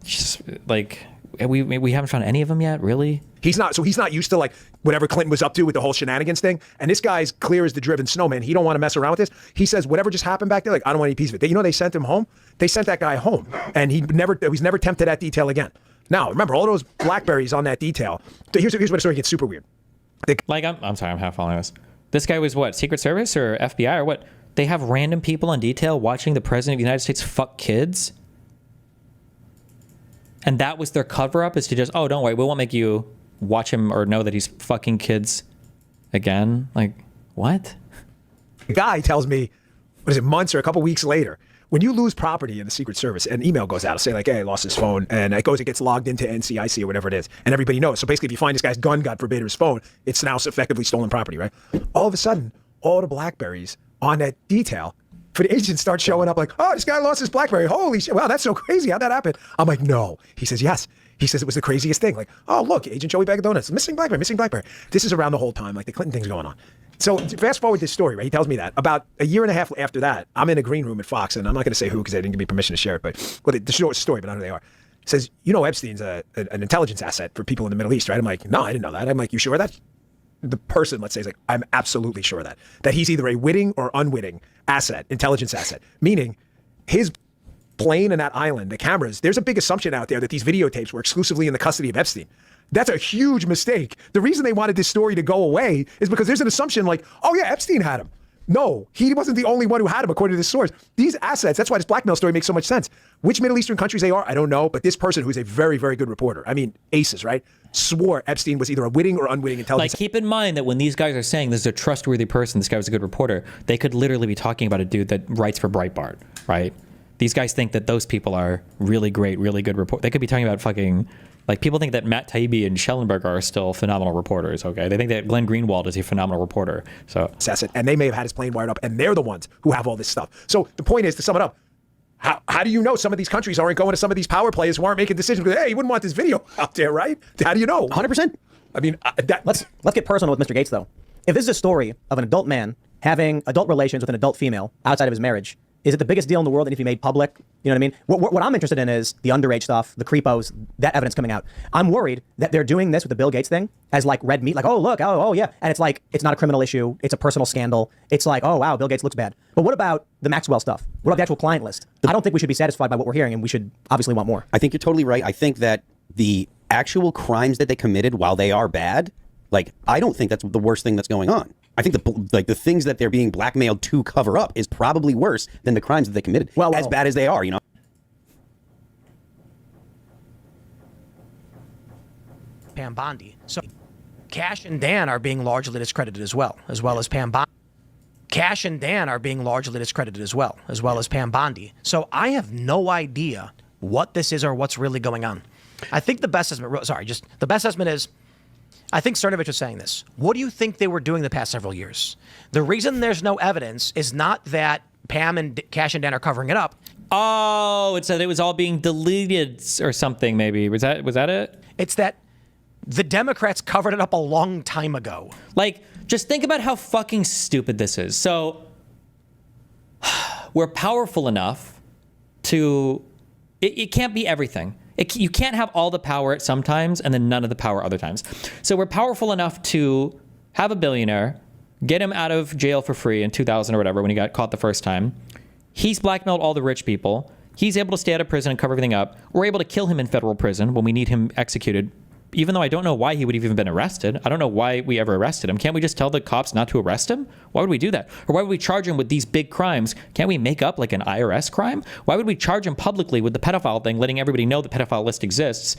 just we haven't found any of them yet, really?
He's not used to whatever Clinton was up to with the whole shenanigans thing. And this guy's clear as the driven snowman. He don't want to mess around with this. He says whatever just happened back there, I don't want any piece of it. They sent him home. They sent that guy home, and he was never tempted that detail again. Now remember all those Blackberries on that detail. Here's where the story gets super weird.
I'm sorry, I'm half following this. This guy was what, Secret Service or FBI or what? They have random people on detail watching the president of the United States fuck kids? And that was their cover-up, is to just, oh, don't worry, we won't make you watch him or know that he's fucking kids again? What?
The guy tells me, months or a couple weeks later, when you lose property in the Secret Service, an email goes out, say hey, I lost his phone, and it gets logged into NCIC or whatever it is, and everybody knows. So basically, if you find this guy's gun, God forbid, or his phone, it's now effectively stolen property, right? All of a sudden, all the Blackberries on that detail for the agents start showing up oh, this guy lost his Blackberry. Holy shit, wow, that's so crazy. How'd that happen? I'm like, no. He says, yes. He says it was the craziest thing. Oh, look, Agent Joey Bag of Donuts, missing Blackberry. This is around the whole time, the Clinton thing's going on. So fast forward this story, right? He tells me that. About a year and a half after that, I'm in a green room at Fox, and I'm not going to say who because they didn't give me permission to share it, but the short story, but I know who they are. Says, Epstein's an intelligence asset for people in the Middle East, right? I'm like, no, I didn't know that. I'm like, you sure of that? The person, let's say, is I'm absolutely sure of that. That he's either a witting or unwitting asset, intelligence asset. Meaning, his plane and that island, the cameras, there's a big assumption out there that these videotapes were exclusively in the custody of Epstein. That's a huge mistake. The reason they wanted this story to go away is because there's an assumption oh yeah, Epstein had him. No, he wasn't the only one who had him, according to this source. These assets, that's why this blackmail story makes so much sense. Which Middle Eastern countries they are, I don't know. But this person, who's a very, very good reporter, I mean, aces, right? Swore Epstein was either a witting or unwitting intelligence.
Like, keep in mind that when these guys are saying this is a trustworthy person, this guy was a good reporter, they could literally be talking about a dude that writes for Breitbart, right? These guys think that those people are really great, really good reporters. They could be talking about fucking... Like, people think that Matt Taibbi and Schellenberger are still phenomenal reporters, okay? They think that Glenn Greenwald is a phenomenal reporter, so...
And they may have had his plane wired up, and they're the ones who have all this stuff. So the point is, to sum it up, how do you know some of these countries aren't going to some of these power players who aren't making decisions? Because, hey, you wouldn't want this video out there, right? How do you know?
100%.
I mean,
let's get personal with Mr. Gates, though. If this is a story of an adult man having adult relations with an adult female outside of his marriage, is it the biggest deal in the world that if he made public? You know what I mean? What I'm interested in is the underage stuff, the creepos, that evidence coming out. I'm worried that they're doing this with the Bill Gates thing as like red meat, like, oh, look, oh, yeah. And it's like, it's not a criminal issue. It's a personal scandal. It's like, oh, wow, Bill Gates looks bad. But what about the Maxwell stuff? What about the actual client list? I don't think we should be satisfied by what we're hearing, and we should obviously want more.
I think you're totally right. I think that the actual crimes that they committed, while they are bad, like, I don't think that's the worst thing that's going on. I think the things that they're being blackmailed to cover up is probably worse than the crimes that they committed. Well, as bad as they are, you know.
Pam Bondi. So Cash and Dan are being largely discredited as well as Pam Bondi. Cash and Dan are being largely discredited as well as Pam Bondi. So I have no idea what this is or what's really going on. I think the best estimate is, I think Cernovich was saying this. What do you think they were doing the past several years? The reason there's no evidence is not that Pam and Cash and Dan are covering it up.
Oh, it said it was all being deleted or something, maybe. Was that it?
It's that the Democrats covered it up a long time ago.
Like, just think about how fucking stupid this is. So, we're powerful enough to... It can't be everything. You can't have all the power at some times and then none of the power other times. So we're powerful enough to have a billionaire, get him out of jail for free in 2000 or whatever when he got caught the first time. He's blackmailed all the rich people. He's able to stay out of prison and cover everything up. We're able to kill him in federal prison when we need him executed, even though I don't know why he would have even been arrested. I don't know why we ever arrested him. Can't we just tell the cops not to arrest him? Why would we do that? Or why would we charge him with these big crimes? Can't we make up like an IRS crime? Why would we charge him publicly with the pedophile thing, letting everybody know the pedophile list exists?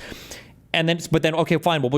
And then, okay, fine, well,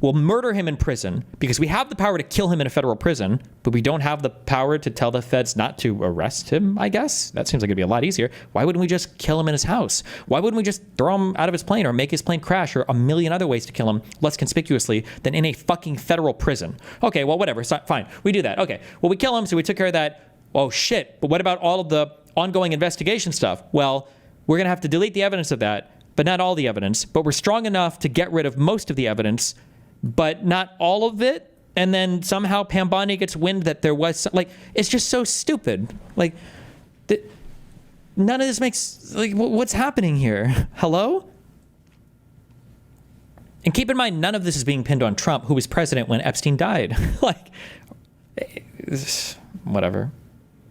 we'll murder him in prison because we have the power to kill him in a federal prison, but we don't have the power to tell the feds not to arrest him, I guess. That seems like it'd be a lot easier. Why wouldn't we just kill him in his house? Why wouldn't we just throw him out of his plane or make his plane crash or a million other ways to kill him less conspicuously than in a fucking federal prison? Okay, well, whatever, fine, we do that. Okay, well, we kill him, so we took care of that. Oh, shit, but what about all of the ongoing investigation stuff? Well, we're gonna have to delete the evidence of that, but not all the evidence. But we're strong enough to get rid of most of the evidence, but not all of it. And then somehow Pam Bondi gets wind that there was like, it's just so stupid. Like, none of this makes, like, what's happening here? Hello? And keep in mind, none of this is being pinned on Trump, who was president when Epstein died. Like, whatever.